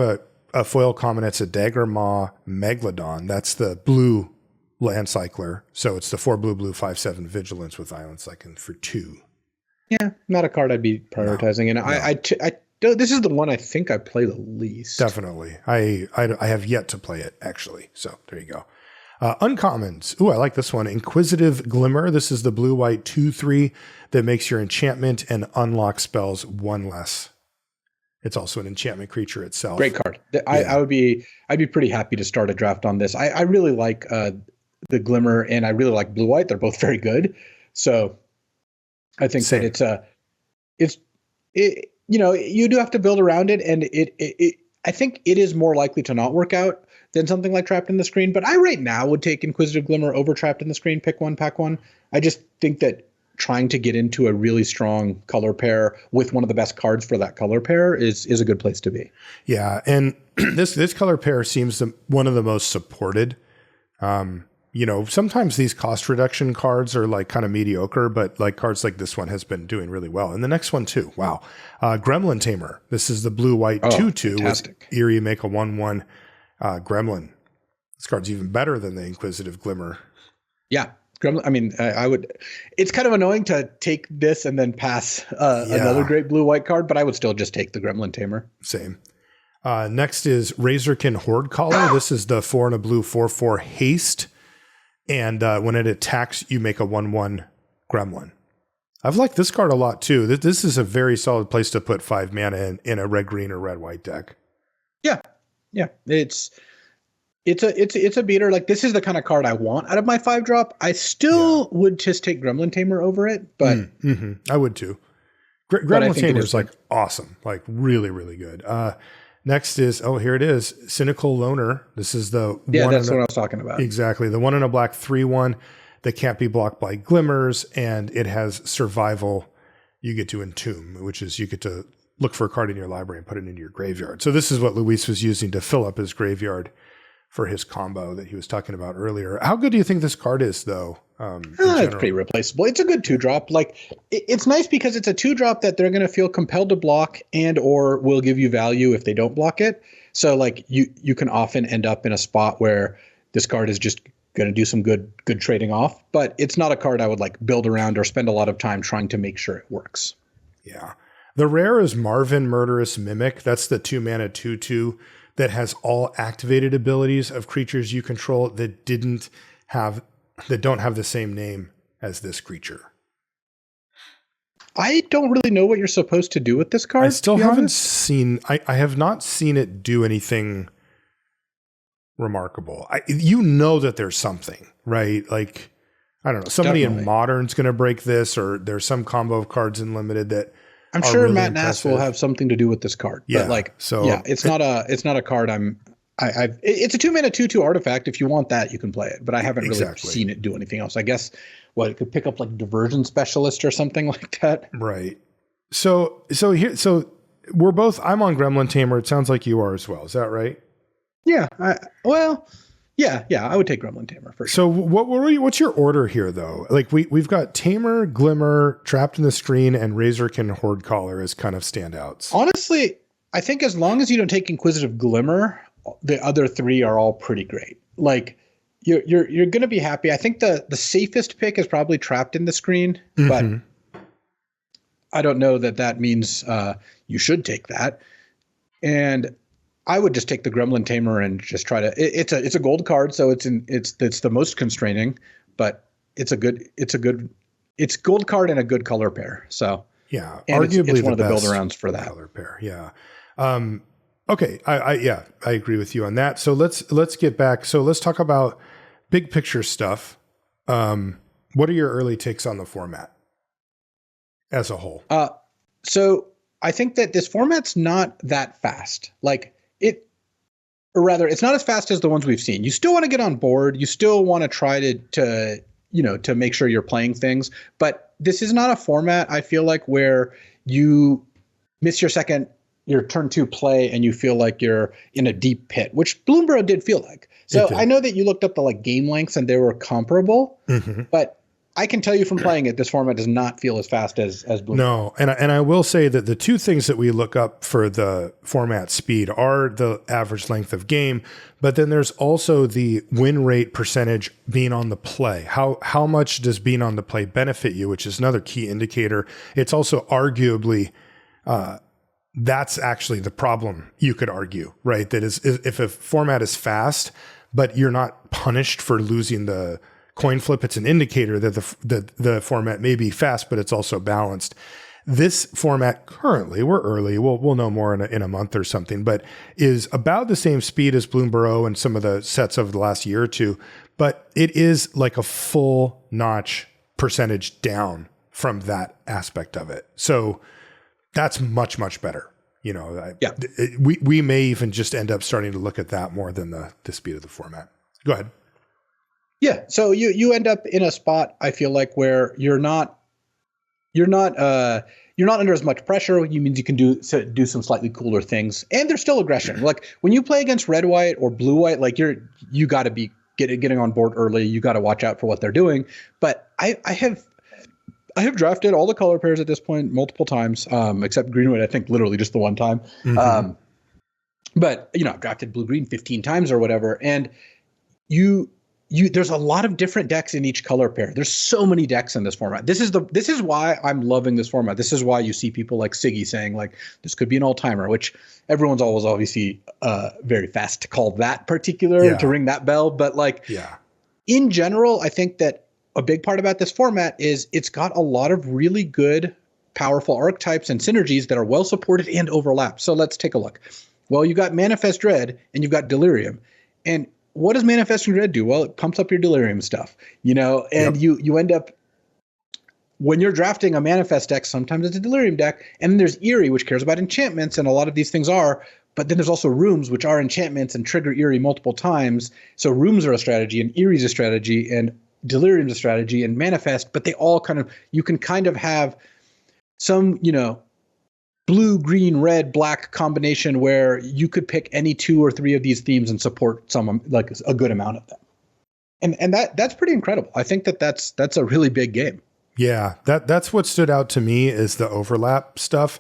a foil common. It's a Dagger Maw Megalodon. That's the blue land cycler. So it's the 4 blue 5/7 vigilance with Island Cycling for 2. Yeah, not a card I'd be prioritizing. No, and I this is the one I think I play the least. Definitely. I have yet to play it actually. So there you go. Uncommons. Ooh, I like this one. Inquisitive Glimmer. This is the blue-white 2/3 that makes your enchantment and unlock spells 1 less. It's also an enchantment creature itself. Great card. I'd be pretty happy to start a draft on this. I really like the Glimmer, and I really like blue-white. They're both very good. So I think that you do have to build around it, and I think it is more likely to not work out than something like Trapped in the Screen. But I right now would take Inquisitive Glimmer over Trapped in the Screen. Pick one, pack one. I just think that trying to get into a really strong color pair with one of the best cards for that color pair is a good place to be. Yeah, and this color pair seems one of the most supported. Sometimes these cost reduction cards are like kind of mediocre, but like cards like this one has been doing really well. And the next one too. Wow. Gremlin Tamer. This is the blue-white 2/2 with Eerie, make a 1/1 Gremlin. This card's even better than the Inquisitive Glimmer. Yeah. Gremlin, I mean, I would. It's kind of annoying to take this and then pass another great blue-white card, but I would still just take the Gremlin Tamer. Same. Next is Razorkin Horde Caller. This is the 4 and a blue 4/4 haste. And when it attacks, you make a 1/1 Gremlin. I've liked this card a lot too. This is a very solid place to put 5 mana in a red-green or red-white deck. Yeah. It's a beater. Like, this is the kind of card I want out of my 5-drop. I still would just take Gremlin Tamer over it, but I would too. Gremlin Tamer is like awesome, like really, really good. Next is, here it is, Cynical Loner. This is the that's what I was talking about. Exactly, the 1 and a black 3/1 that can't be blocked by glimmers, and it has survival. You get to entomb, which is you get to look for a card in your library and put it into your graveyard. So this is what Luis was using to fill up his graveyard for his combo that he was talking about earlier. How good do you think this card is, though? It's pretty replaceable. It's a good 2-drop. Like, it's nice because it's a 2-drop that they're going to feel compelled to block and or will give you value if they don't block it. So, like, you can often end up in a spot where this card is just going to do some good trading off. But it's not a card I would, like, build around or spend a lot of time trying to make sure it works. Yeah. The rare is Marvin Murderous Mimic. That's the 2 mana 2/2 that has all activated abilities of creatures you control that don't have the same name as this creature. I don't really know what you're supposed to do with this card. I still haven't seen. I have not seen it do anything remarkable. That there's something, right? Like, I don't know. Somebody in Modern's going to break this, or there's some combo of cards in Limited that I'm sure really Matt Nass will have something to do with this card. Yeah. But it's not a card it's a 2 mana 2/2 artifact. If you want that, you can play it. But I haven't really seen it do anything else. I guess it could pick up like Diversion Specialist or something like that. Right. So we're both. I'm on Gremlin Tamer. It sounds like you are as well. Is that right? Yeah. Yeah. I would take Gremlin Tamer for sure. So what's your order here, though? Like we've got Tamer, Glimmer, Trapped in the Screen, and Razorkin Horde Caller as kind of standouts. Honestly, I think as long as you don't take Inquisitive Glimmer, the other 3 are all pretty great. Like, you're going to be happy. I think the safest pick is probably Trapped in the Screen, but I don't know that means you should take that. And I would just take the Gremlin Tamer and just try to. It's a gold card, so it's the most constraining, but it's gold card and a good color pair. So yeah, and arguably it's one of the build arounds for that color pair. Yeah. Okay. I agree with you on that. So let's get back. So let's talk about big picture stuff. What are your early takes on the format as a whole? So I think that this format's not that fast. Like or rather, it's not as fast as the ones we've seen. You still want to get on board. You still want to try to make sure you're playing things. But this is not a format, I feel like, where you miss your turn 2 play and you feel like you're in a deep pit, which Bloomburrow did feel like. So I know that you looked up the like game lengths and they were comparable, but I can tell you from playing it, this format does not feel as fast as Bloomburrow. No, and I will say that the two things that we look up for the format speed are the average length of game, but then there's also the win rate percentage being on the play. How much does being on the play benefit you, which is another key indicator. It's also arguably that's actually the problem, you could argue, right? That is, if a format is fast, but you're not punished for losing the coin flip, it's an indicator that the format may be fast, but it's also balanced. This format currently, we're early, we'll know more in a month or something, but is about the same speed as Bloomburrow and some of the sets over the last year or two, but it is like a full notch percentage down from that aspect of it. So that's much, much better. You know, we may even just end up starting to look at that more than the speed of the format. Go ahead. Yeah. So you end up in a spot, I feel like, where you're not under as much pressure, which means you can do some slightly cooler things, and there's still aggression. Like when you play against red white or blue white, like you got to be getting on board early. You got to watch out for what they're doing. But I have drafted all the color pairs at this point multiple times, except green white. I think literally just the one time. But I've drafted blue green 15 times or whatever, and there's a lot of different decks in each color pair. There's so many decks in this format. This is why I'm loving this format. This is why you see people like Siggy saying like this could be an all-timer, which everyone's always obviously very fast to call that particular to ring that bell. But in general, I think that a big part about this format is it's got a lot of really good, powerful archetypes and synergies that are well supported and overlap. So let's take a look. Well, you got Manifest Dread and you've got Delirium, and what does Manifesting Dread do? Well, it pumps up your Delirium stuff, and you end up, when you're drafting a Manifest deck, sometimes it's a Delirium deck, and then there's Eerie, which cares about enchantments, and a lot of these things are, but then there's also Rooms, which are enchantments and trigger Eerie multiple times. So Rooms are a strategy, and Eerie's a strategy, and Delirium's a strategy, and Manifest, but they all you can kind of have some, blue, green, red, black combination where you could pick any 2 or 3 of these themes and support like a good amount of them. And that's pretty incredible. I think that's a really big game. Yeah, that's what stood out to me is the overlap stuff.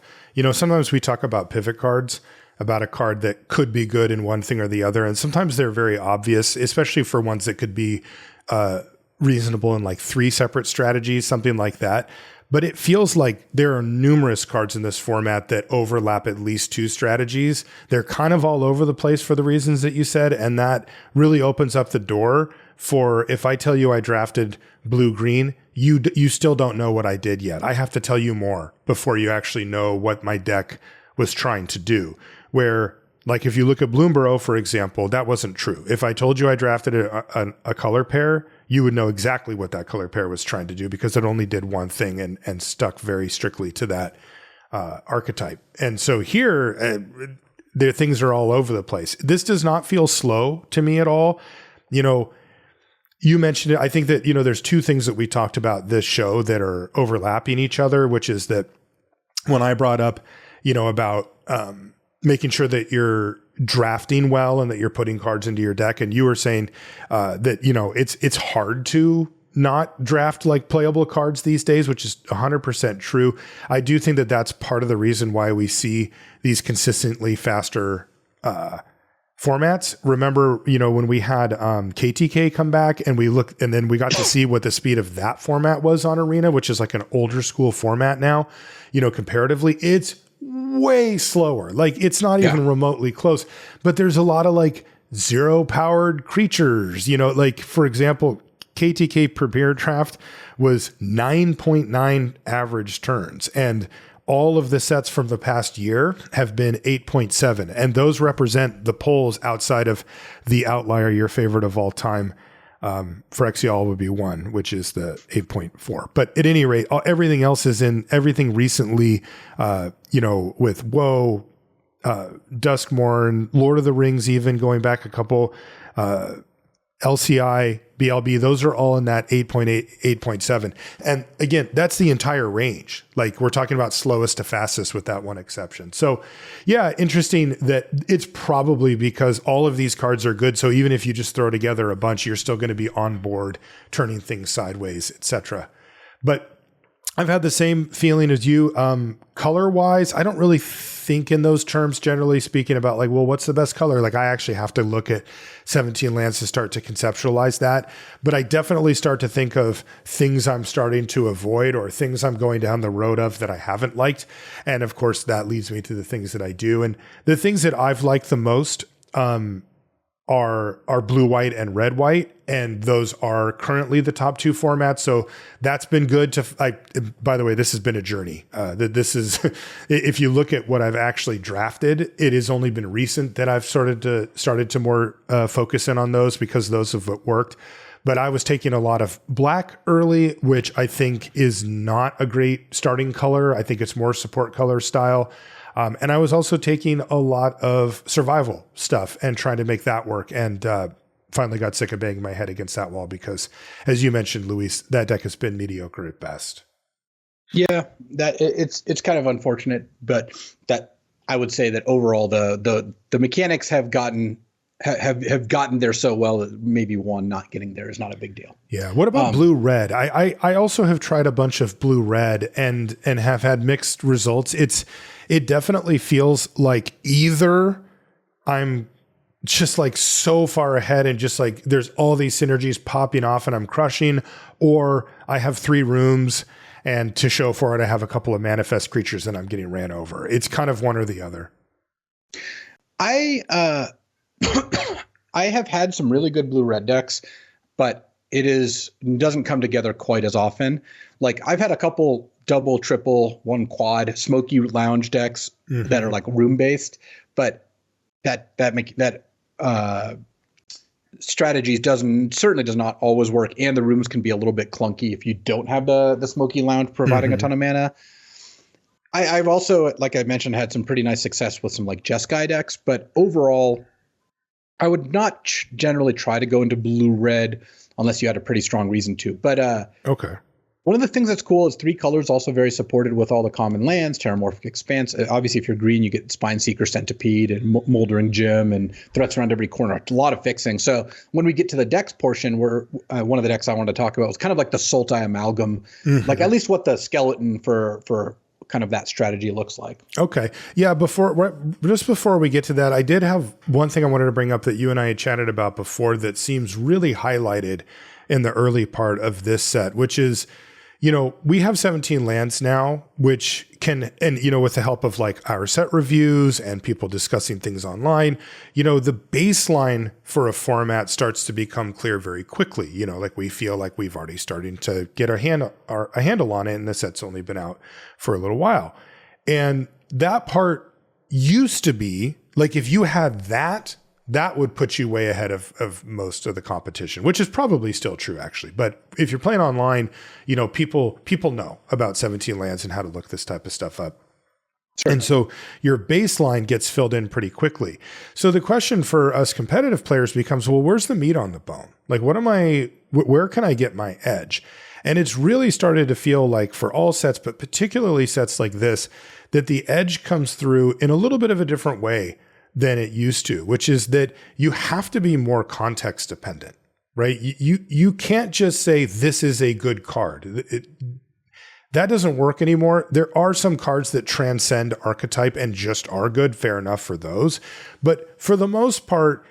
Sometimes we talk about pivot cards, about a card that could be good in one thing or the other. And sometimes they're very obvious, especially for ones that could be reasonable in like 3 separate strategies, something like that. But it feels like there are numerous cards in this format that overlap at least 2 strategies. They're kind of all over the place for the reasons that you said. And that really opens up the door for, if I tell you I drafted blue-green, you still don't know what I did yet. I have to tell you more before you actually know what my deck was trying to do. Where, like if you look at Bloomburrow, for example, that wasn't true. If I told you I drafted a color pair, you would know exactly what that color pair was trying to do because it only did one thing and stuck very strictly to that archetype. And so here, things are all over the place. This does not feel slow to me at all. You mentioned it. I think that, there's 2 things that we talked about this show that are overlapping each other, which is that when I brought up, about making sure that you're drafting well and that you're putting cards into your deck. And you were saying that, it's hard to not draft like playable cards these days, which is 100% true. I do think that that's part of the reason why we see these consistently faster formats. Remember, when we had KTK come back and we looked, and then we got to see what the speed of that format was on Arena, which is like an older school format now, comparatively, it's way slower. Like it's not even remotely close, but there's a lot of like 0 powered creatures, like for example, KTK Premier Draft was 9.9 average turns, and all of the sets from the past year have been 8.7. And those represent the polls outside of the outlier, your favorite of all time, Phyrexial would be 1, which is the 8.4. But at any rate, everything else is in everything recently, with Woe, Duskmourn, Lord of the Rings, even going back a couple, LCI, BLB, those are all in that 8.8, 8.7. And again, that's the entire range. Like we're talking about slowest to fastest with that one exception. So yeah, interesting that it's probably because all of these cards are good. So even if you just throw together a bunch, you're still going to be on board, turning things sideways, etc. But I've had the same feeling as you. Color wise, I don't really think in those terms, generally speaking, about like, well, what's the best color? Like I actually have to look at 17 lands to start to conceptualize that. But I definitely start to think of things I'm starting to avoid or things I'm going down the road of that I haven't liked. And of course, that leads me to the things that I do. And the things that I've liked the most, are blue, white, and red, white. And those are currently the top 2 formats. So that's been good by the way, this has been a journey. This is, if you look at what I've actually drafted, it has only been recent that I've started to more focus in on those because those have worked. But I was taking a lot of black early, which I think is not a great starting color. I think it's more support color style. And I was also taking a lot of survival stuff and trying to make that work. And finally got sick of banging my head against that wall because, as you mentioned, Luis, that deck has been mediocre at best. Yeah, that it's kind of unfortunate, but that I would say that overall the mechanics have gotten there so well that maybe one not getting there is not a big deal. Yeah. What about blue red? I also have tried a bunch of blue red and have had mixed results. It definitely feels like either I'm just like so far ahead and just like there's all these synergies popping off and I'm crushing, or I have 3 rooms and to show for it I have a couple of manifest creatures and I'm getting ran over. It's kind of one or the other. I have had some really good blue red decks, but it doesn't come together quite as often. Like I've had a couple double, triple, 1 quad smoky lounge decks that are like room based, but that strategies certainly does not always work, and the rooms can be a little bit clunky if you don't have the smoky lounge providing a ton of mana. I've also, like I mentioned, had some pretty nice success with some like Jeskai decks, but overall, I would not generally try to go into blue red unless you had a pretty strong reason to. But okay. One of the things that's cool is 3 colors also very supported with all the common lands, Terramorphic Expanse. Obviously, if you're green, you get Spineseeker, Centipede, and Moldering Gem, and threats around every corner. A lot of fixing. So when we get to the decks portion, where one of the decks I wanted to talk about was kind of like the Sultai Amalgam, like at least what the skeleton for kind of that strategy looks like. Okay. Yeah. Just before we get to that, I did have one thing I wanted to bring up that you and I had chatted about before that seems really highlighted in the early part of this set, which is, we have 17 lands now, which can, and, with the help of like our set reviews and people discussing things online, the baseline for a format starts to become clear very quickly. Like we feel like we've already starting to get a handle on it, and the set's only been out for a little while. And that part used to be like, if you had that would put you way ahead of most of the competition, which is probably still true actually. But if you're playing online, people know about 17 lands and how to look this type of stuff up. Sure. And so your baseline gets filled in pretty quickly. So the question for us competitive players becomes, well, where's the meat on the bone? Like, where can I get my edge? And it's really started to feel like for all sets, but particularly sets like this, that the edge comes through in a little bit of a different way than it used to, which is that you have to be more context dependent, right? You can't just say this is a good card. That doesn't work anymore. There are some cards that transcend archetype and just are good, fair enough for those. But for the most part,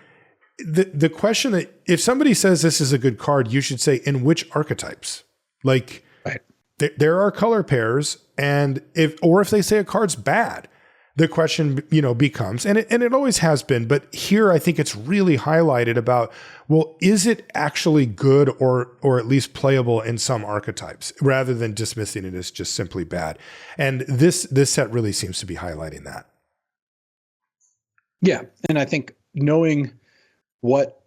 the question that if somebody says this is a good card, you should say in which archetypes? Like right. There are color pairs, and if they say a card's bad, the question, becomes, and it always has been, but here I think it's really highlighted about, well, is it actually good or at least playable in some archetypes rather than dismissing it as just simply bad? And this set really seems to be highlighting that. Yeah, and I think knowing what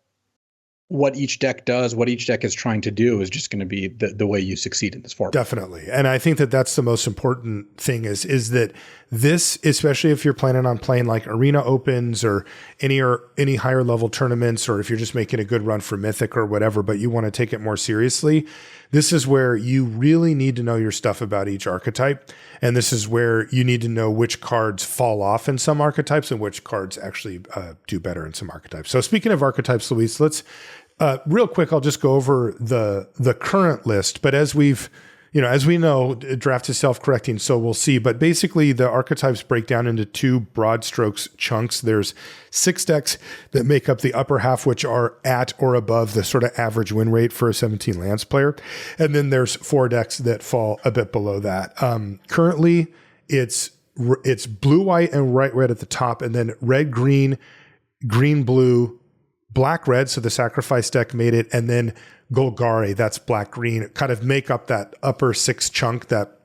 what each deck does, what each deck is trying to do is just going to be the way you succeed in this format. Definitely. And I think that that's the most important thing is that this, especially if you're planning on playing like arena opens or any higher level tournaments, or if you're just making a good run for Mythic or whatever, but you want to take it more seriously, this is where you really need to know your stuff about each archetype. And this is where you need to know which cards fall off in some archetypes and which cards actually do better in some archetypes. So speaking of archetypes, Luis, let's real quick, I'll just go over the current list. But as we know, draft is self-correcting, so we'll see. But basically, the archetypes break down into two broad strokes chunks. There's 6 decks that make up the upper half, which are at or above the sort of average win rate for a 17 lands player. And then there's 4 decks that fall a bit below that. Currently, it's blue, white, and white, red at the top, and then red, green, green, blue, black, red. So the sacrifice deck made it, and then Golgari, that's black, green, kind of make up that upper 6 chunk that,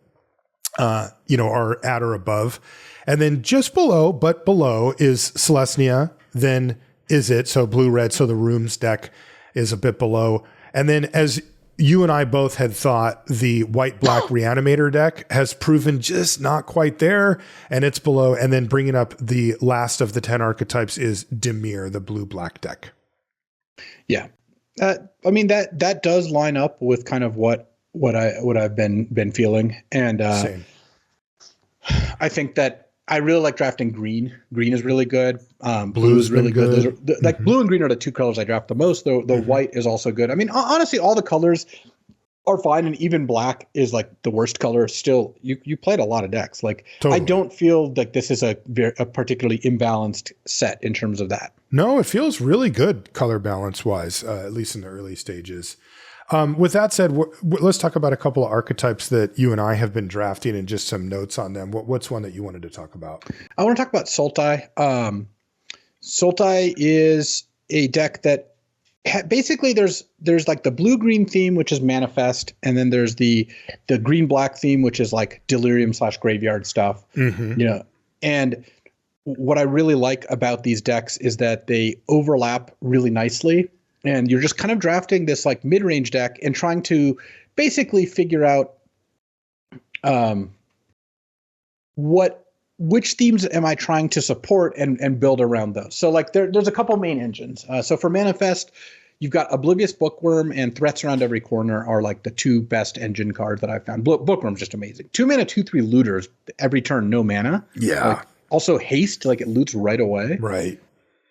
are at or above. And then just below, but below is Selesnya, then is it. So blue, red. So the Rooms deck is a bit below. And then as you and I both had thought, the white, black Reanimator deck has proven just not quite there, and it's below. And then bringing up the last of the 10 archetypes is Dimir, the blue, black deck. Yeah. I mean, that does line up with kind of what I've been feeling. And Same. I think that I really like drafting green. Green is really good. Blue is really good. Those are, like blue and green are the 2 colors I draft the most. The white is also good. I mean, honestly, all the colors are fine, and even black is like the worst color. Still, you played a lot of decks. Like totally. I don't feel like this is a particularly imbalanced set in terms of that. No, it feels really good color balance wise, at least in the early stages. With that said, let's talk about a couple of archetypes that you and I have been drafting and just some notes on them. What's one that you wanted to talk about? I want to talk about Sultai. Sultai is a deck that basically there's like the blue-green theme, which is Manifest, and then there's the green-black theme, which is like Delirium / graveyard stuff. And what I really like about these decks is that they overlap really nicely, and you're just kind of drafting this like mid-range deck and trying to basically figure out which themes am I trying to support and build around those. So like there's a couple main engines. So for Manifest, you've got Oblivious Bookworm and Threats Around Every Corner are like the 2 best engine cards that I've found. Bookworm's just amazing. 2 mana, 2/3 looters every turn, no mana. Yeah. Like, also haste, like it loots right away. Right.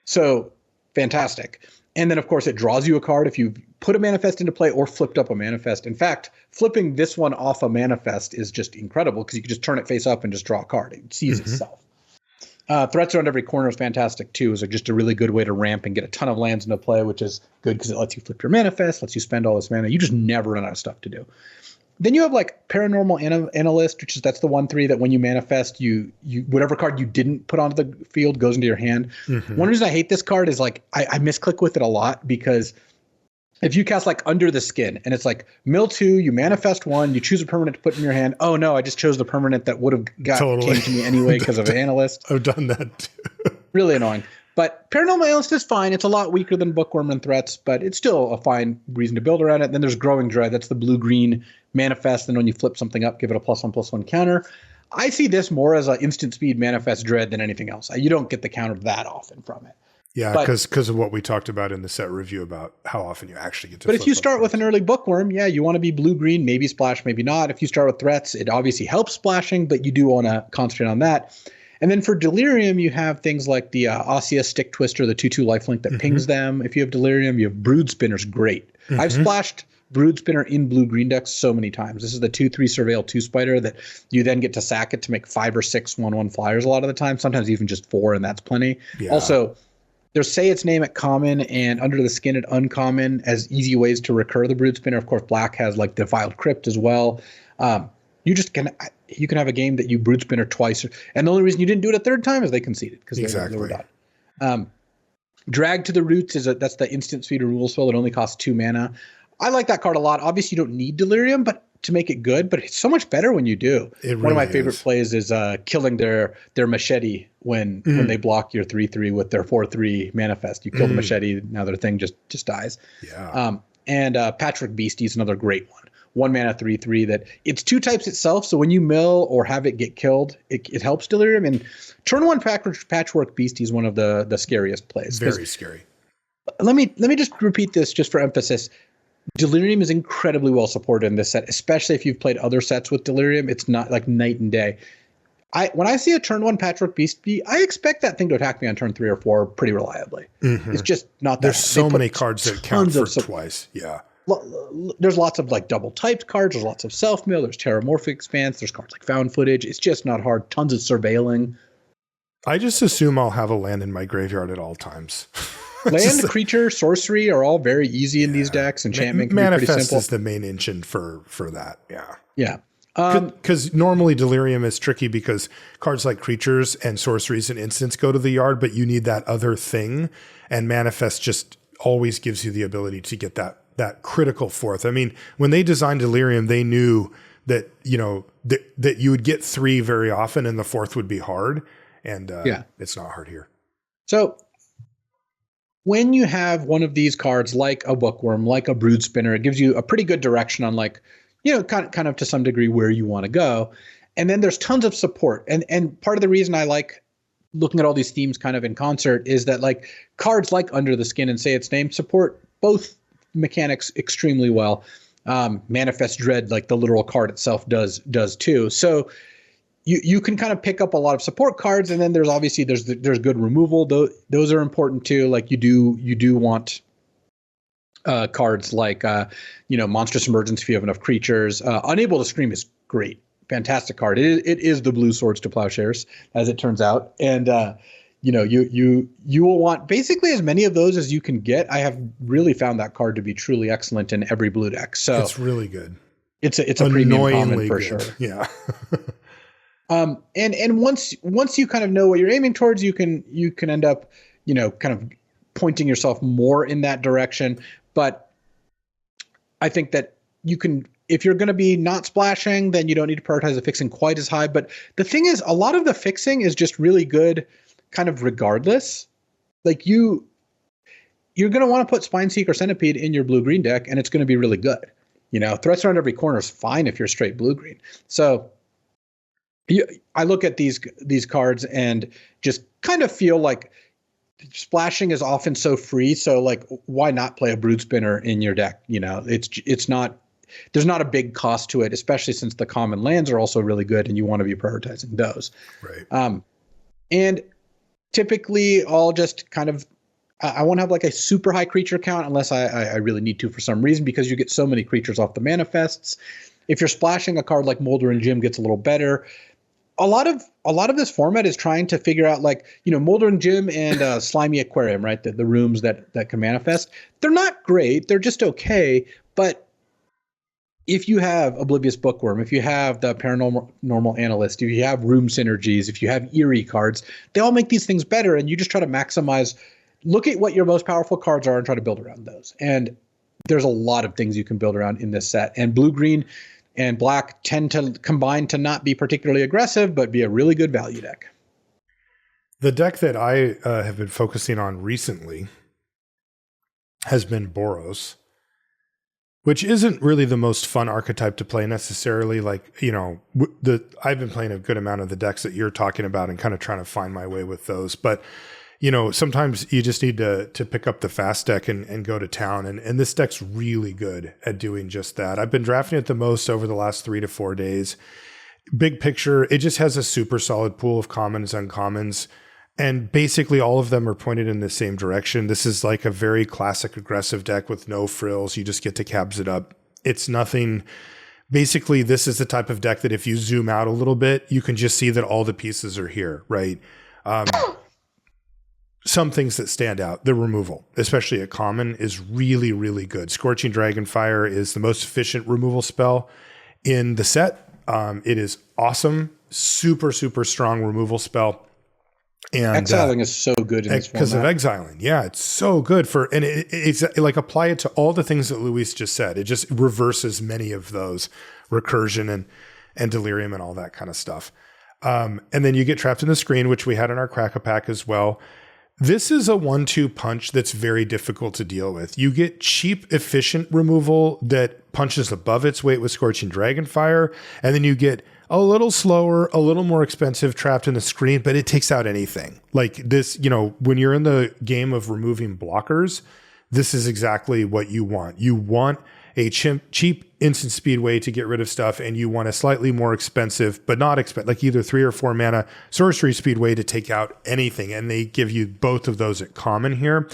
So fantastic. And then of course it draws you a card if you put a Manifest into play or flipped up a Manifest. In fact, flipping this one off a Manifest is just incredible because you can just turn it face up and just draw a card. It sees itself. Threats Around Every Corner is fantastic too. It's like just a really good way to ramp and get a ton of lands into play, which is good because it lets you flip your Manifest, lets you spend all this mana. You just never run out of stuff to do. Then you have like Paranormal Analyst, that's the 1/3 that when you manifest, you whatever card you didn't put onto the field goes into your hand. One reason I hate this card is like I misclick with it a lot because if you cast like Under the Skin and it's like mill 2, you manifest 1, you choose a permanent to put in your hand. Oh no, I just chose the permanent that would have came to me anyway because of Analyst. I've done that too. Really annoying. But Paranormal Analyst is fine. It's a lot weaker than Bookworm and Threats, but it's still a fine reason to build around it. Then there's Growing Dread. That's the blue-green manifest. And when you flip something up, give it a +1/+1 counter. I see this more as an instant speed manifest Dread than anything else. You don't get the counter that often from it. Yeah, because of what we talked about in the set review about how often you actually get to. But if you start with an early Bookworm, yeah, you want to be blue-green, maybe splash, maybe not. If you start with Threats, it obviously helps splashing, but you do want to concentrate on that. And then for Delirium, you have things like the Osseous Stick Twister, the 2/2 lifelink that pings them. If you have Delirium, you have Brood Spinner's great. I've splashed Brood Spinner in blue-green decks so many times. This is the 2/3 Surveil 2-Spider that you then get to sack it to make 5 or 6 1/1 flyers a lot of the time, sometimes even just 4, and that's plenty. Yeah. Also, there's Say Its Name at common and Under the Skin at uncommon as easy ways to recur the Brood Spinner. Of course, black has like Defiled Crypt as well. You can have a game that you Brood Spinner twice, and the only reason you didn't do it a third time is they conceded because they were done. Drag to the Roots that's the instant speed or rule spell that only costs 2 mana. I like that card a lot. Obviously, you don't need Delirium, but to make it good, but it's so much better when you do. One of my favorite plays is killing their machete when they block your 3/3 with their 4/3 manifest. You kill the machete, now their thing just dies. Yeah. And Patchwork Beastie is another great one. 1 mana 3/3 that it's 2 types itself. So when you mill or have it get killed, it helps Delirium. And turn 1 Patchwork Beastie is one of the scariest plays. Very scary. Let me just repeat this just for emphasis. Delirium is incredibly well supported in this set, especially if you've played other sets with Delirium. It's not like night and day. When I see a turn 1 Patchwork Beastie, I expect that thing to attack me on turn 3 or 4 pretty reliably. It's just not that. There's so many cards that count for twice. Yeah. There's lots of like double typed cards. There's lots of self-mill. There's Terramorphic Expanse. There's cards like Found Footage. It's just not hard. Tons of surveilling. I just assume I'll have a land in my graveyard at all times. Land, creature, sorcery are all very easy in these decks. Enchantment can be pretty simple. Manifest is the main engine for that. Yeah. Yeah. Because normally Delirium is tricky because cards like creatures and sorceries and instants go to the yard, but you need that other thing. And Manifest just always gives you the ability to get that critical fourth. I mean, when they designed Delirium, they knew that, that you would get 3 very often and the 4th would be hard. And it's not hard here. So when you have one of these cards like a Bookworm, like a Brood Spinner, it gives you a pretty good direction on kind of to some degree where you want to go. And then there's tons of support. And part of the reason I like looking at all these themes kind of in concert is that like cards like Under the Skin and Say Its Name support both mechanics extremely well. Manifest Dread, like the literal card itself does too. So you can kind of pick up a lot of support cards, and then there's obviously there's good removal. Those are important too. Like you do want cards like Monstrous Emergence if you have enough creatures. Unable to Scream is great, fantastic card. It is the blue Swords to Plowshares, as it turns out, and you will want basically as many of those as you can get. I have really found that card to be truly excellent in every blue deck. So it's really good. It's a premium common for sure. Yeah. And once you kind of know what you're aiming towards, you can end up, kind of pointing yourself more in that direction. But I think that you can, if you're going to be not splashing, then you don't need to prioritize the fixing quite as high. But the thing is, a lot of the fixing is just really good kind of regardless. Like you're going to want to put Spineseeker Centipede in your blue-green deck, and it's going to be really good. Threats around every corner is fine if you're straight blue-green. So I look at these cards and just kind of feel like splashing is often so free. So like, why not play a Brood Spinner in your deck? It's not, there's not a big cost to it, especially since the common lands are also really good and you want to be prioritizing those. Right. And typically I'll just kind of, I won't have like a super high creature count unless I really need to for some reason, because you get so many creatures off the manifests. If you're splashing, a card like Moldering Gym gets a little better. A lot of this format is trying to figure out, like, Moldering Gym and Slimy Aquarium, right? The rooms that can manifest. They're not great. They're just okay. But if you have Oblivious Bookworm, if you have the Paranormal Analyst, if you have Room Synergies, if you have Eerie cards, they all make these things better. And you just try to maximize, look at what your most powerful cards are and try to build around those. And there's a lot of things you can build around in this set. And blue-green and black tend to combine to not be particularly aggressive, but be a really good value deck. The deck that I have been focusing on recently has been Boros, which isn't really the most fun archetype to play necessarily. Like, I've been playing a good amount of the decks that you're talking about and kind of trying to find my way with those. But sometimes you just need to pick up the fast deck and go to town. And this deck's really good at doing just that. I've been drafting it the most over the last 3 to 4 days. Big picture, it just has a super solid pool of commons and uncommons. And basically all of them are pointed in the same direction. This is like a very classic aggressive deck with no frills. You just get to cabs it up. It's nothing. Basically, this is the type of deck that if you zoom out a little bit, you can just see that all the pieces are here, right? Some things that stand out, the removal, especially at common, is really, really good. Scorching Dragonfire is the most efficient removal spell in the set. It is awesome. Super, super strong removal spell. And exiling is so good in this format. Because of exiling. Yeah, it's so good and it's like apply it to all the things that Luis just said. It just reverses many of those recursion and delirium and all that kind of stuff. And then you get trapped in the screen, which we had in our Crack-A-Pack as well. This is a 1-2 punch that's very difficult to deal with. You get cheap, efficient removal that punches above its weight with Scorching Dragonfire, and then you get a little slower, a little more expensive trapped in the screen, but it takes out anything. Like this, when you're in the game of removing blockers, this is exactly what you want. You want a cheap instant speed way to get rid of stuff, and you want a slightly more expensive, but not expensive, like either 3 or 4 mana sorcery speed way to take out anything. And they give you both of those at common here.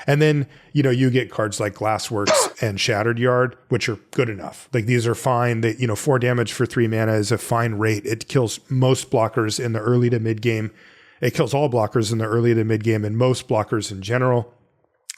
And then, you get cards like Glassworks and Shattered Yard, which are good enough. Like these are fine. That 4 damage for 3 mana is a fine rate. It kills most blockers in the early to mid game. It kills all blockers in the early to mid game and most blockers in general.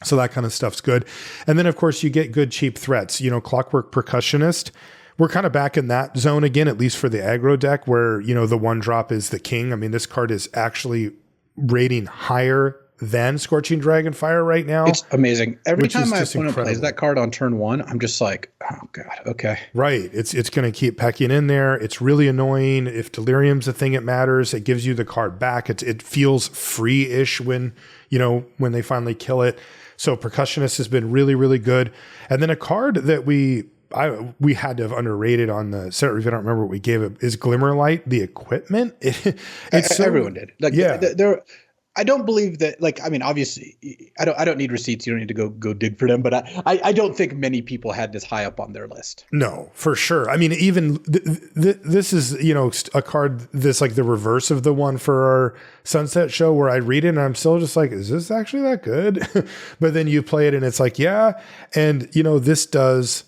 So that kind of stuff's good. And then, of course, you get good cheap threats. Clockwork Percussionist. We're kind of back in that zone again, at least for the aggro deck, where, the 1-drop is the king. I mean, this card is actually rating higher than Scorching Dragonfire right now. It's amazing. Every time my opponent plays that card on turn 1, I'm just like, oh, God, okay. Right. It's going to keep pecking in there. It's really annoying. If Delirium's a thing, it matters. It gives you the card back. It feels free-ish when they finally kill it. So Percussionist has been really, really good. And then a card that we had to have underrated on the set review, I don't remember what we gave it, is Glimmerlight, the equipment. Everyone did. I don't believe that, obviously, I don't need receipts. You don't need to go dig for them. But I don't think many people had this high up on their list. No, for sure. I mean, even this is, a card that's like the reverse of the one for our Sunset show where I read it and I'm still just like, is this actually that good? But then you play it and it's like, yeah. And, this does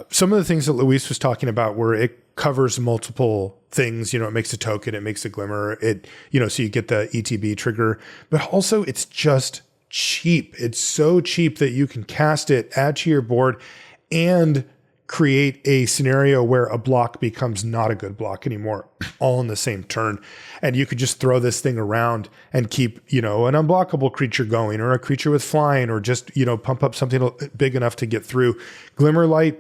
some of the things that Luis was talking about where it covers multiple things. It makes a token, it makes a glimmer, so you get the ETB trigger, but also it's just cheap. It's so cheap that you can cast it, add to your board, and create a scenario where a block becomes not a good block anymore, all in the same turn. And you could just throw this thing around and keep, an unblockable creature going, or a creature with flying, or just, pump up something big enough to get through. Glimmerlight,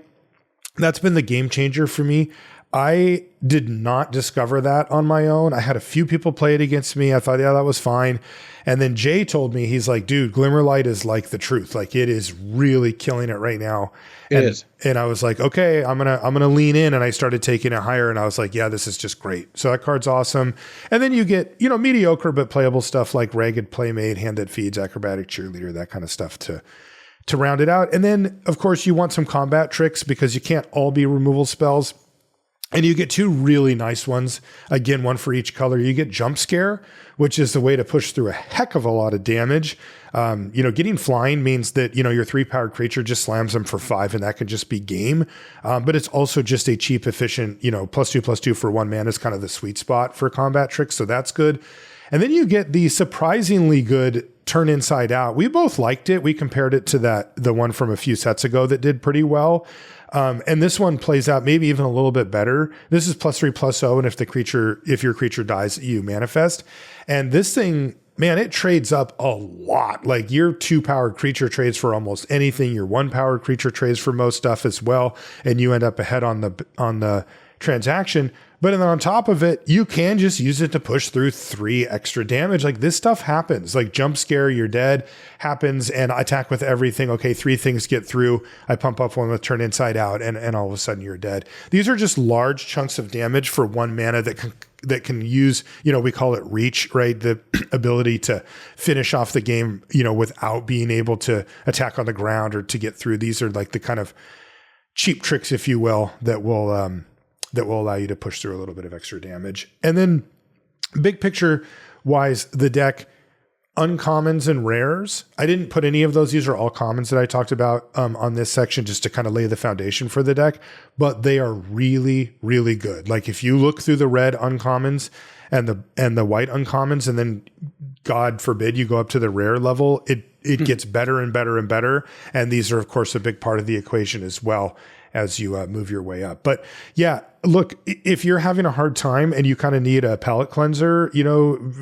that's been the game changer for me. I did not discover that on my own. I had a few people play it against me. I thought, yeah, that was fine. And then Jay told me, he's like, dude, Glimmerlight is like the truth. Like it is really killing it right now. It is. And I was like, okay, I'm going to lean in. And I started taking it higher and I was like, yeah, this is just great. So that card's awesome. And then you get, mediocre, but playable stuff like Ragged Playmate, Hand That Feeds, Acrobatic Cheerleader, that kind of stuff to round it out. And then of course you want some combat tricks because you can't all be removal spells. And you get 2 really nice ones. Again, one for each color. You get Jump Scare, which is the way to push through a heck of a lot of damage. Getting flying means that, your 3-powered creature just slams them for 5 and that can just be game. But it's also just a cheap, efficient, +2/+2 for 1 mana is kind of the sweet spot for combat tricks. So that's good. And then you get the surprisingly good Turn Inside Out. We both liked it. We compared it to the one from a few sets ago that did pretty well. And this one plays out maybe even a little bit better. This is +3/+0, and if your creature dies, you manifest. And this thing, man, it trades up a lot. Like your 2-powered creature trades for almost anything. Your 1-powered creature trades for most stuff as well, and you end up ahead on the transaction. But then on top of it, you can just use it to push through 3 extra damage. Like this stuff happens. Like Jump Scare, you're dead, happens, and Attack with Everything. Okay, 3 things get through. I pump up one with Turn Inside Out, and all of a sudden you're dead. These are just large chunks of damage for 1 mana that can use, we call it reach, right? The ability to finish off the game, without being able to attack on the ground or to get through. These are like the kind of cheap tricks, if you will, that will allow you to push through a little bit of extra damage. And then big picture wise, the deck, uncommons and rares. I didn't put any of those. These are all commons that I talked about on this section just to kind of lay the foundation for the deck, but they are really, really good. Like if you look through the red uncommons and the white uncommons, and then God forbid you go up to the rare level, it gets better and better and better. And these are of course a big part of the equation as well. as you move your way up. But yeah, look, if you're having a hard time and you kind of need a palate cleanser,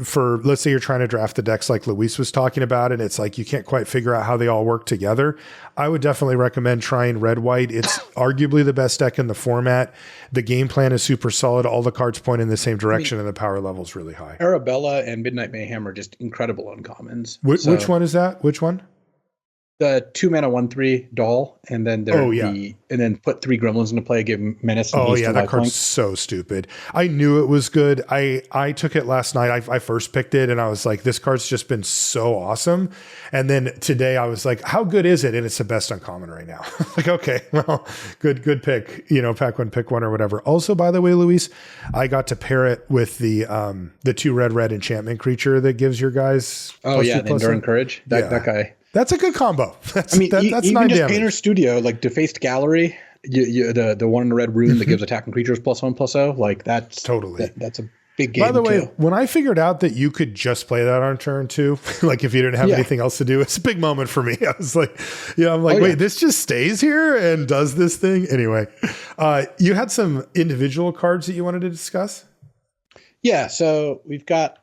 for, let's say you're trying to draft the decks like Luis was talking about, and it's like you can't quite figure out how they all work together, I would definitely recommend trying Red White. It's arguably the best deck in the format. The game plan is super solid. All the cards point in the same direction, and the power level is really high. Arabella and Midnight Mayhem are just incredible uncommons. Which one is that? Which one? The 2-mana 1/3 doll, and then and then put 3 gremlins into play, give menace. And that card's so stupid. I knew it was good. I took it last night. I first picked it, and I was like, this card's just been so awesome. And then today I was like, how good is it? And it's the best uncommon right now. Like, okay, well, good pick. Pack one, pick one, or whatever. Also, by the way, Luis, I got to pair it with the 2 red enchantment creature that gives your guys. Oh yeah, the Enduring Courage. That guy. That's a good combo. That's even 9 just damage. Painter's Studio, like Defaced Gallery, the one in the red rune that gives attacking creatures +1/+0, like that's totally that's a big game. By the way, too. when I figured out that you could just play that on turn 2, like if you didn't have anything else to do, it's a big moment for me. I was like, wait, this just stays here and does this thing anyway. You had some individual cards that you wanted to discuss. Yeah, so we've got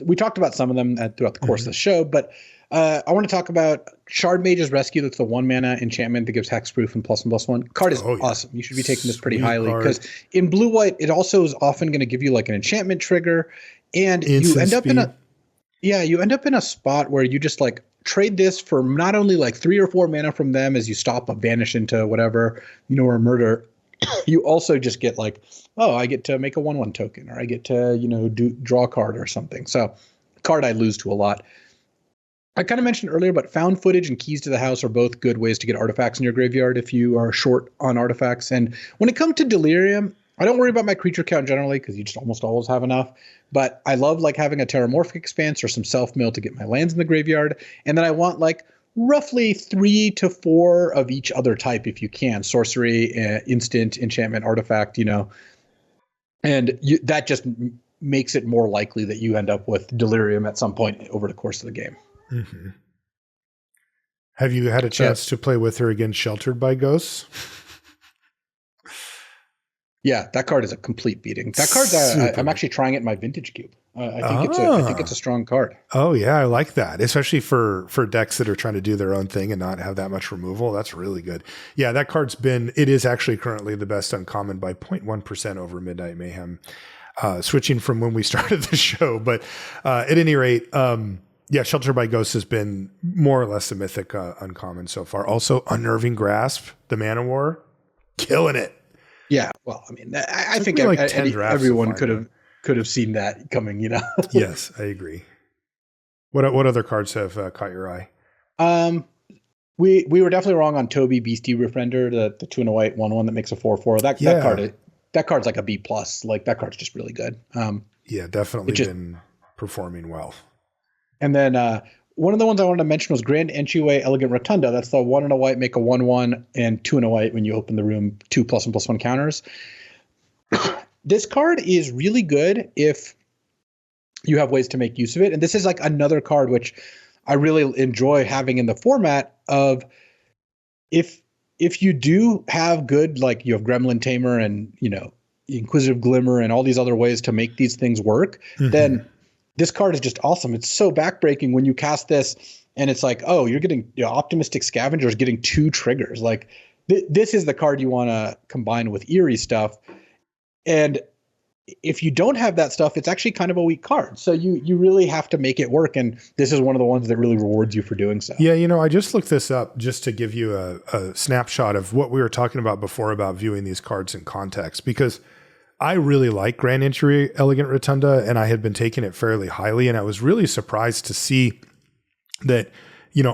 we talked about some of them throughout the course of the show, but I want to talk about Shard Mage's Rescue. That's the 1-mana enchantment that gives hexproof and +1/+1. Card is awesome. You should be taking this pretty highly because in blue-white, it also is often going to give you like an enchantment trigger, and you end up in a spot where you just like trade this for not only like 3 or 4 mana from them as you stop a vanish into whatever, or murder. You also just get like, I get to make a 1/1 token, or I get to draw a card or something. So, card I lose to a lot. I kind of mentioned earlier, but Found Footage and Keys to the House are both good ways to get artifacts in your graveyard if you are short on artifacts. And when it comes to Delirium, I don't worry about my creature count generally because you just almost always have enough. But I love like having a Terramorphic Expanse or some Self-Mill to get my lands in the graveyard. And then I want like roughly 3 to 4 of each other type if you can. Sorcery, instant, enchantment, artifact, And that just makes it more likely that you end up with Delirium at some point over the course of the game. Mm-hmm. Have you had a chance to play with her against Sheltered by Ghosts? Yeah, that card is a complete beating. That card's I'm actually trying it in my Vintage Cube. I think it's a strong card. Oh yeah, I like that, especially for decks that are trying to do their own thing and not have that much removal. That's really good. Yeah, that card's it is actually currently the best uncommon by 0.1% over Midnight Mayhem. Switching from when we started the show, but at any rate, Shelter by Ghosts has been more or less a mythic uncommon so far. Also, Unnerving Grasp, the Mana War, killing it. Yeah, well, I mean, I think everyone could have seen that coming, Yes, I agree. What other cards have caught your eye? We were definitely wrong on Toby Beastie Riffrender, the 2 and a white 1/1 that makes a 4/4. That card's like a B+. Like that card's just really good. Definitely been performing well. And then one of the ones I wanted to mention was Grand Entryway Elegant Rotunda. That's the 1 and a white, make a 1/1, and 2 and a white when you open the room, 2 +1/+1 counters. This card is really good if you have ways to make use of it. And this is like another card which I really enjoy having in the format of if you do have good, like you have Gremlin Tamer and, Inquisitive Glimmer and all these other ways to make these things work, then this card is just awesome. It's so backbreaking when you cast this and it's like, you're getting Optimistic Scavenger is getting 2 triggers. Like this is the card you want to combine with Eerie stuff. And if you don't have that stuff, it's actually kind of a weak card. So you really have to make it work. And this is one of the ones that really rewards you for doing so. Yeah, I just looked this up just to give you a snapshot of what we were talking about before about viewing these cards in context, because I really like Grand Entry Elegant Rotunda, and I had been taking it fairly highly, and I was really surprised to see that,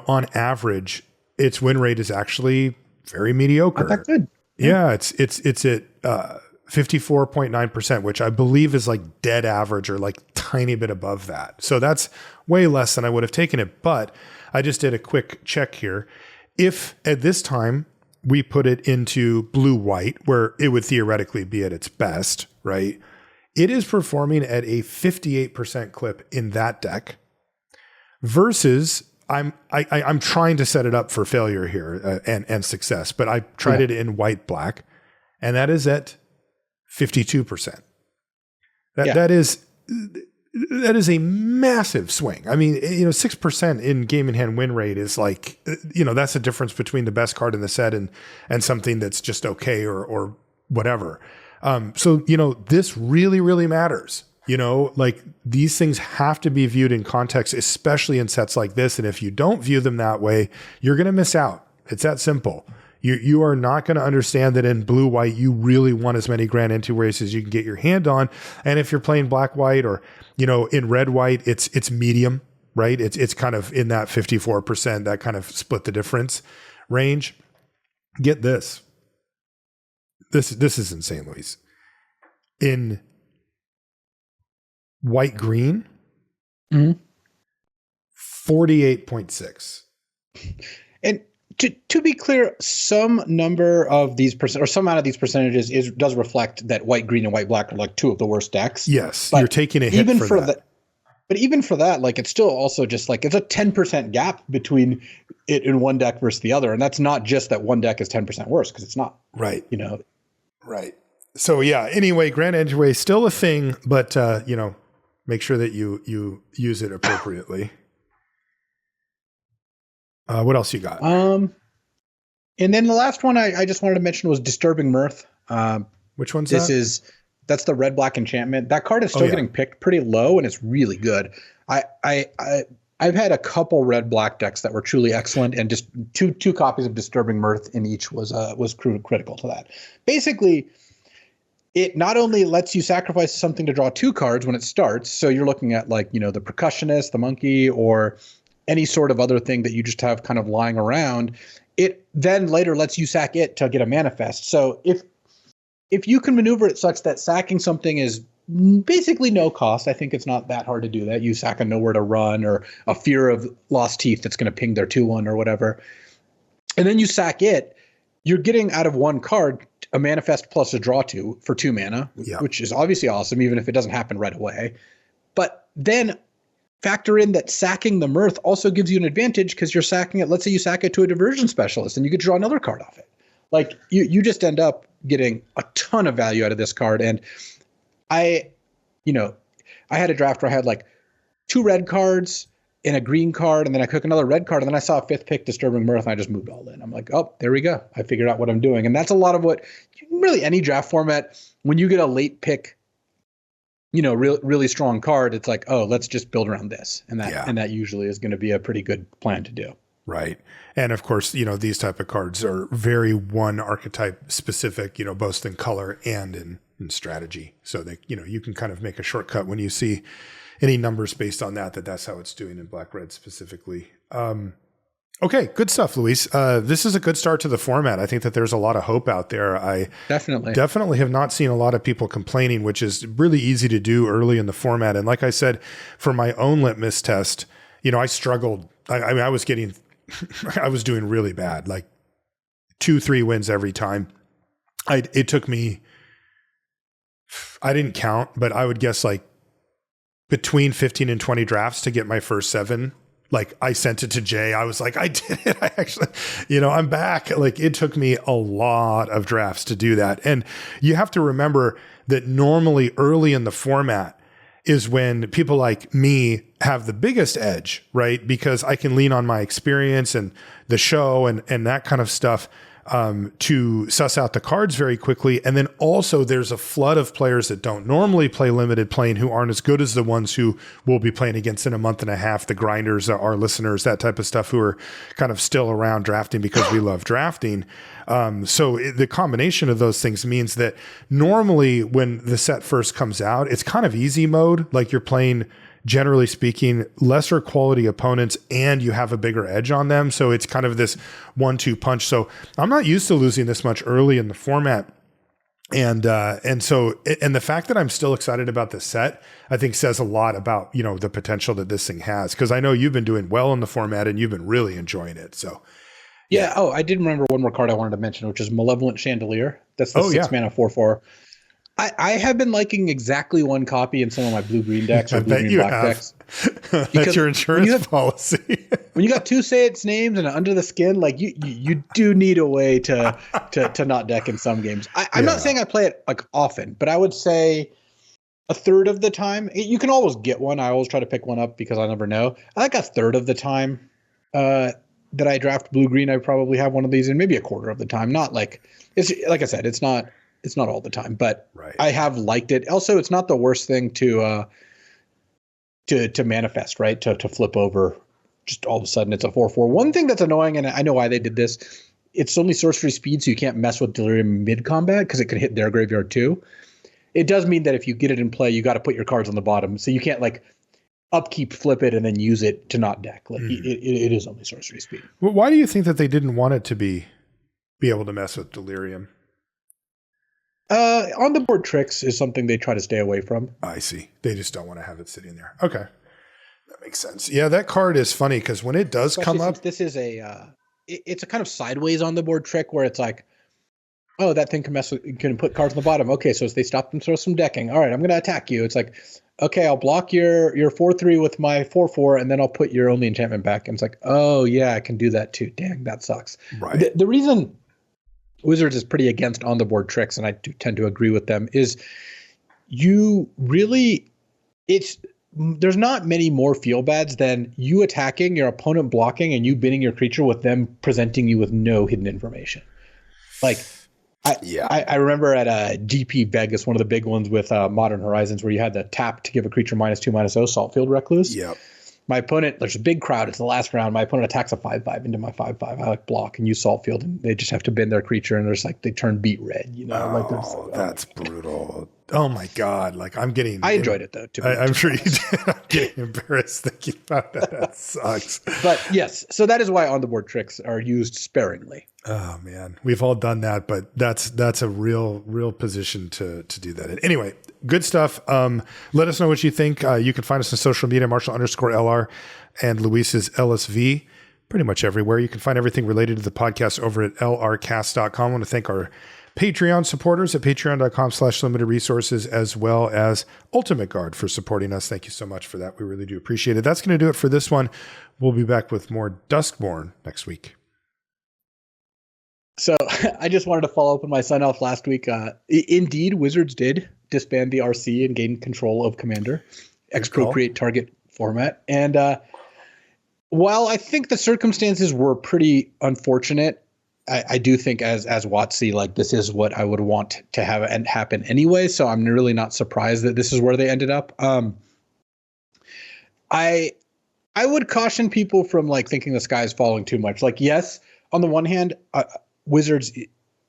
on average, its win rate is actually very mediocre. Not that good. Yeah, it's at 54.9%, which I believe is like dead average or like tiny bit above that. So that's way less than I would have taken it. But I just did a quick check here. If at this time we put it into blue-white, where it would theoretically be at its best, right? It is performing at a 58% clip in that deck versus I'm trying to set it up for failure here and success, but I tried it in white black, and that is at 52%. That is a massive swing. I mean, 6% in game in hand win rate is like, that's the difference between the best card in the set and something that's just okay or whatever. So this really, really matters. Like these things have to be viewed in context, especially in sets like this. And if you don't view them that way, you're going to miss out. It's that simple. You are not going to understand that in blue-white, you really want as many Grand Entry races as you can get your hand on. And if you're playing black-white or, in red-white, it's medium, right? It's kind of in that 54%, that kind of split the difference range. Get this. This is insane, Luis. In white-green, 48.6. And to be clear, some number of these some amount of these percentages does reflect that white, green, and white, black are like two of the worst decks. Yes, but you're taking a hit for that. But even for that, like it's still also just like it's a 10% gap between it in one deck versus the other, and that's not just that one deck is 10% worse because it's not. Right. Right. So yeah. Anyway, Grand Entryway still a thing, but make sure that you use it appropriately. What else you got? And then the last one I just wanted to mention was Disturbing Mirth. Which one's that? That's the red black enchantment. That card is still getting picked pretty low, and it's really good. I've had a couple red black decks that were truly excellent, and just two copies of Disturbing Mirth in each was critical to that. Basically, it not only lets you sacrifice something to draw two cards when it starts, so you're looking at like the percussionist, the monkey, or any sort of other thing that you just have kind of lying around. It then later lets you sack it to get a manifest. So if you can maneuver it such that sacking something is basically no cost, I think it's not that hard to do that. You sack a Nowhere to Run or a Fear of Lost Teeth that's going to ping their 2/1 or whatever. And then you sack it, you're getting out of one card a manifest plus a draw two for 2 mana, which is obviously awesome, even if it doesn't happen right away. But then factor in that sacking the Mirth also gives you an advantage because you're sacking it. Let's say you sack it to a diversion specialist and you could draw another card off it. Like you just end up getting a ton of value out of this card. And I had a draft where I had like 2 red cards and a green card, and then I took another red card, and then I saw a 5th pick, Disturbing Mirth, and I just moved all in. I'm like, oh, there we go. I figured out what I'm doing. And that's a lot of what really any draft format, when you get a late pick, really strong card, it's like, oh, let's just build around this. And that usually is going to be a pretty good plan to do. Right. And of course, these type of cards are very one archetype specific, both in color and in strategy. So that, you can kind of make a shortcut when you see any numbers based on that's how it's doing in black red specifically. Okay, good stuff, Luis. This is a good start to the format. I think that there's a lot of hope out there. I definitely have not seen a lot of people complaining, which is really easy to do early in the format. And like I said, for my own litmus test, I struggled. I was getting, I was doing really bad, like 2-3 wins every time. It took me, I didn't count, but I would guess like between 15 and 20 drafts to get my first 7. Like I sent it to Jay. I was like, I did it. I actually, I'm back. Like it took me a lot of drafts to do that. And you have to remember that normally early in the format is when people like me have the biggest edge, right? Because I can lean on my experience and the show and that kind of stuff to suss out the cards very quickly. And then also there's a flood of players that don't normally play limited playing who aren't as good as the ones who we'll be playing against in a month and a half, the grinders, our listeners, that type of stuff, who are kind of still around drafting because we love drafting. So the combination of those things means that normally when the set first comes out, it's kind of easy mode. Like you're playing, generally speaking, lesser quality opponents and you have a bigger edge on them. So it's kind of this 1-2 punch. So I'm not used to losing this much early in the format. And the fact that I'm still excited about this set, I think says a lot about, the potential that this thing has. Cause I know you've been doing well in the format and you've been really enjoying it. So yeah. Oh, I did remember one more card I wanted to mention, which is Malevolent Chandelier. That's the 6 mana 4/4. I have been liking exactly one copy in some of my blue-green decks I or bet blue-green you black have. decks. That's your insurance policy. When you got two say its names and under the skin, like you do need a way to not deck in some games. I'm not saying I play it like often, but I would say a third of the time. You can always get one. I always try to pick one up because I never know. I think a third of the time that I draft blue-green, I probably have one of these, and maybe a quarter of the time. Not like it's like I said, it's not all the time, but I have liked it. Also, it's not the worst thing to manifest, right? To flip over, just all of a sudden it's a 4/4. One thing that's annoying, and I know why they did this, it's only sorcery speed, so you can't mess with Delirium mid-combat because it can hit their graveyard too. It does mean that if you get it in play, you got to put your cards on the bottom, so you can't like upkeep, flip it, and then use it to not deck. Like it is only sorcery speed. Well, why do you think that they didn't want it to be able to mess with Delirium? On the board tricks is something they try to stay away from. I see. They just don't want to have it sitting there. Okay. That makes sense. Yeah, that card is funny because when it does come up. This is it's a kind of sideways on the board trick where it's like, oh, that thing can put cards on the bottom. Okay, so they stop and throw some decking. All right, I'm going to attack you. It's like, okay, I'll block your 4/3 with my 4/4, and then I'll put your only enchantment back. And it's like, oh, yeah, I can do that too. Dang, that sucks. Right. The reason Wizards is pretty against on the board tricks, and I do tend to agree with them, is there's not many more feel bads than you attacking, your opponent blocking, and you binning your creature with them presenting you with no hidden information. Like, I remember at DP Vegas, one of the big ones with Modern Horizons, where you had the tap to give a creature -2/-0, Saltfield Recluse. Yep. My opponent, there's a big crowd. It's the last round. My opponent attacks a 5/5 into my 5/5. I like block and use Saltfield, and they just have to bin their creature, and there's like they turn beat red. You know, that's brutal. Oh my god! Like I enjoyed it though. I'm sure you did. I'm getting embarrassed thinking about that. That sucks. But yes, so that is why on the board tricks are used sparingly. Oh man, we've all done that, but that's a real position to do that in. Anyway, good stuff. Let us know what you think. You can find us on social media, Marshall_LR and Luis's LSV, pretty much everywhere. You can find everything related to the podcast over at lrcast.com. I want to thank our Patreon supporters at patreon.com/limited resources, as well as Ultimate Guard for supporting us. Thank you so much for that. We really do appreciate it. That's going to do it for this one. We'll be back with more Duskmourn next week. So I just wanted to follow up on my sign off last week. Indeed, Wizards did disband the RC and gain control of Commander, expropriate target format. And while I think the circumstances were pretty unfortunate, I do think as WotC, like this is what I would want to have and happen anyway. So I'm really not surprised that this is where they ended up. I would caution people from like thinking the sky is falling too much. Like, yes, on the one hand, Wizards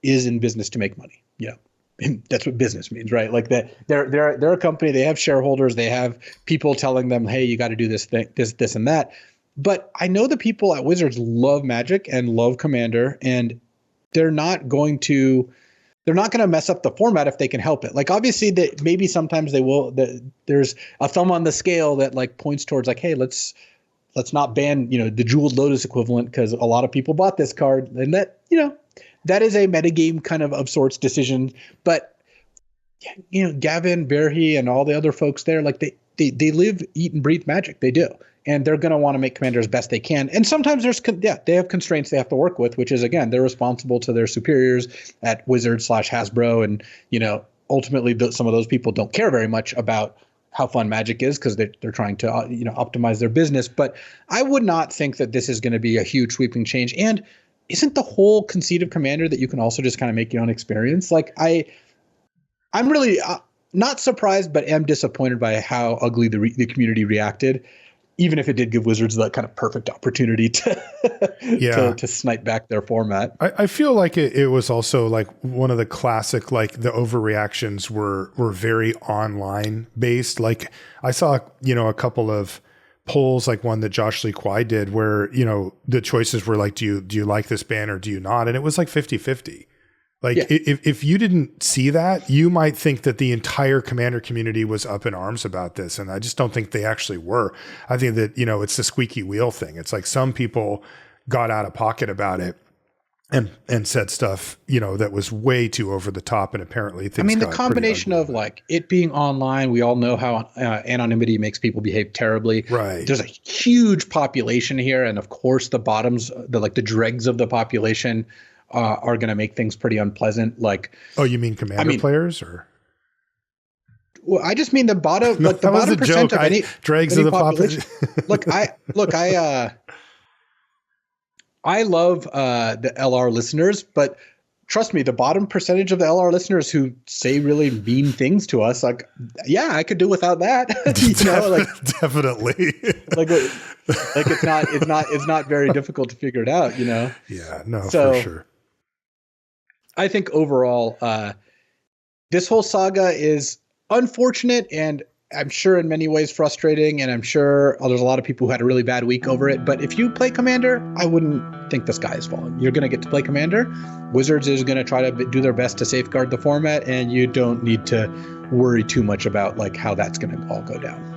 is in business to make money. Yeah. And that's what business means, right? Like that they're a company, they have shareholders, they have people telling them, hey, you got to do this thing, this and that. But I know the people at Wizards love Magic and love Commander, and they're not going to mess up the format if they can help it. Like obviously that maybe sometimes they will, there's a thumb on the scale that like points towards like, hey, let's not ban, the Jeweled Lotus equivalent because a lot of people bought this card, and that, that is a metagame kind of sorts decision. But Gavin, Verhey, and all the other folks there, like they live, eat, and breathe Magic. They do. And they're going to want to make Commander as best they can. And sometimes they have constraints they have to work with, which is, again, they're responsible to their superiors at Wizards/Hasbro. And, ultimately some of those people don't care very much about how fun Magic is because they're trying to, optimize their business. But I would not think that this is going to be a huge sweeping change. And isn't the whole conceit of Commander that you can also just kind of make your own experience? Like I'm really not surprised, but am disappointed by how ugly the community reacted. Even if it did give Wizards that kind of perfect opportunity to snipe back their format. I feel like it was also like one of the classic, like the overreactions were very online based. Like I saw, a couple of polls, like one that Josh Lee Kwai did where, the choices were like, do you like this ban or do you not? And it was like 50-50. Like if you didn't see that, you might think that the entire Commander community was up in arms about this. And I just don't think they actually were. I think that, it's the squeaky wheel thing. It's like some people got out of pocket about it. and said stuff, that was way too over the top, and apparently things. I mean, the got combination of like it being online, we all know how anonymity makes people behave terribly. Right. There's a huge population here, and of course, the bottoms, the dregs of the population, are going to make things pretty unpleasant. Like, oh, you mean Commander players, or? Well, I just mean the bottom, No, like the bottom percent of any dregs any of the population. I love the LR listeners, but trust me, the bottom percentage of the LR listeners who say really mean things to us, like, yeah, I could do without that. Definitely. It's not very difficult to figure it out, Yeah, no, so, for sure. I think overall, this whole saga is unfortunate, and I'm sure in many ways frustrating, and I'm sure there's a lot of people who had a really bad week over it. But if you play Commander, I wouldn't think the sky is falling. You're going to get to play Commander. Wizards is going to try to do their best to safeguard the format, and you don't need to worry too much about like how that's going to all go down.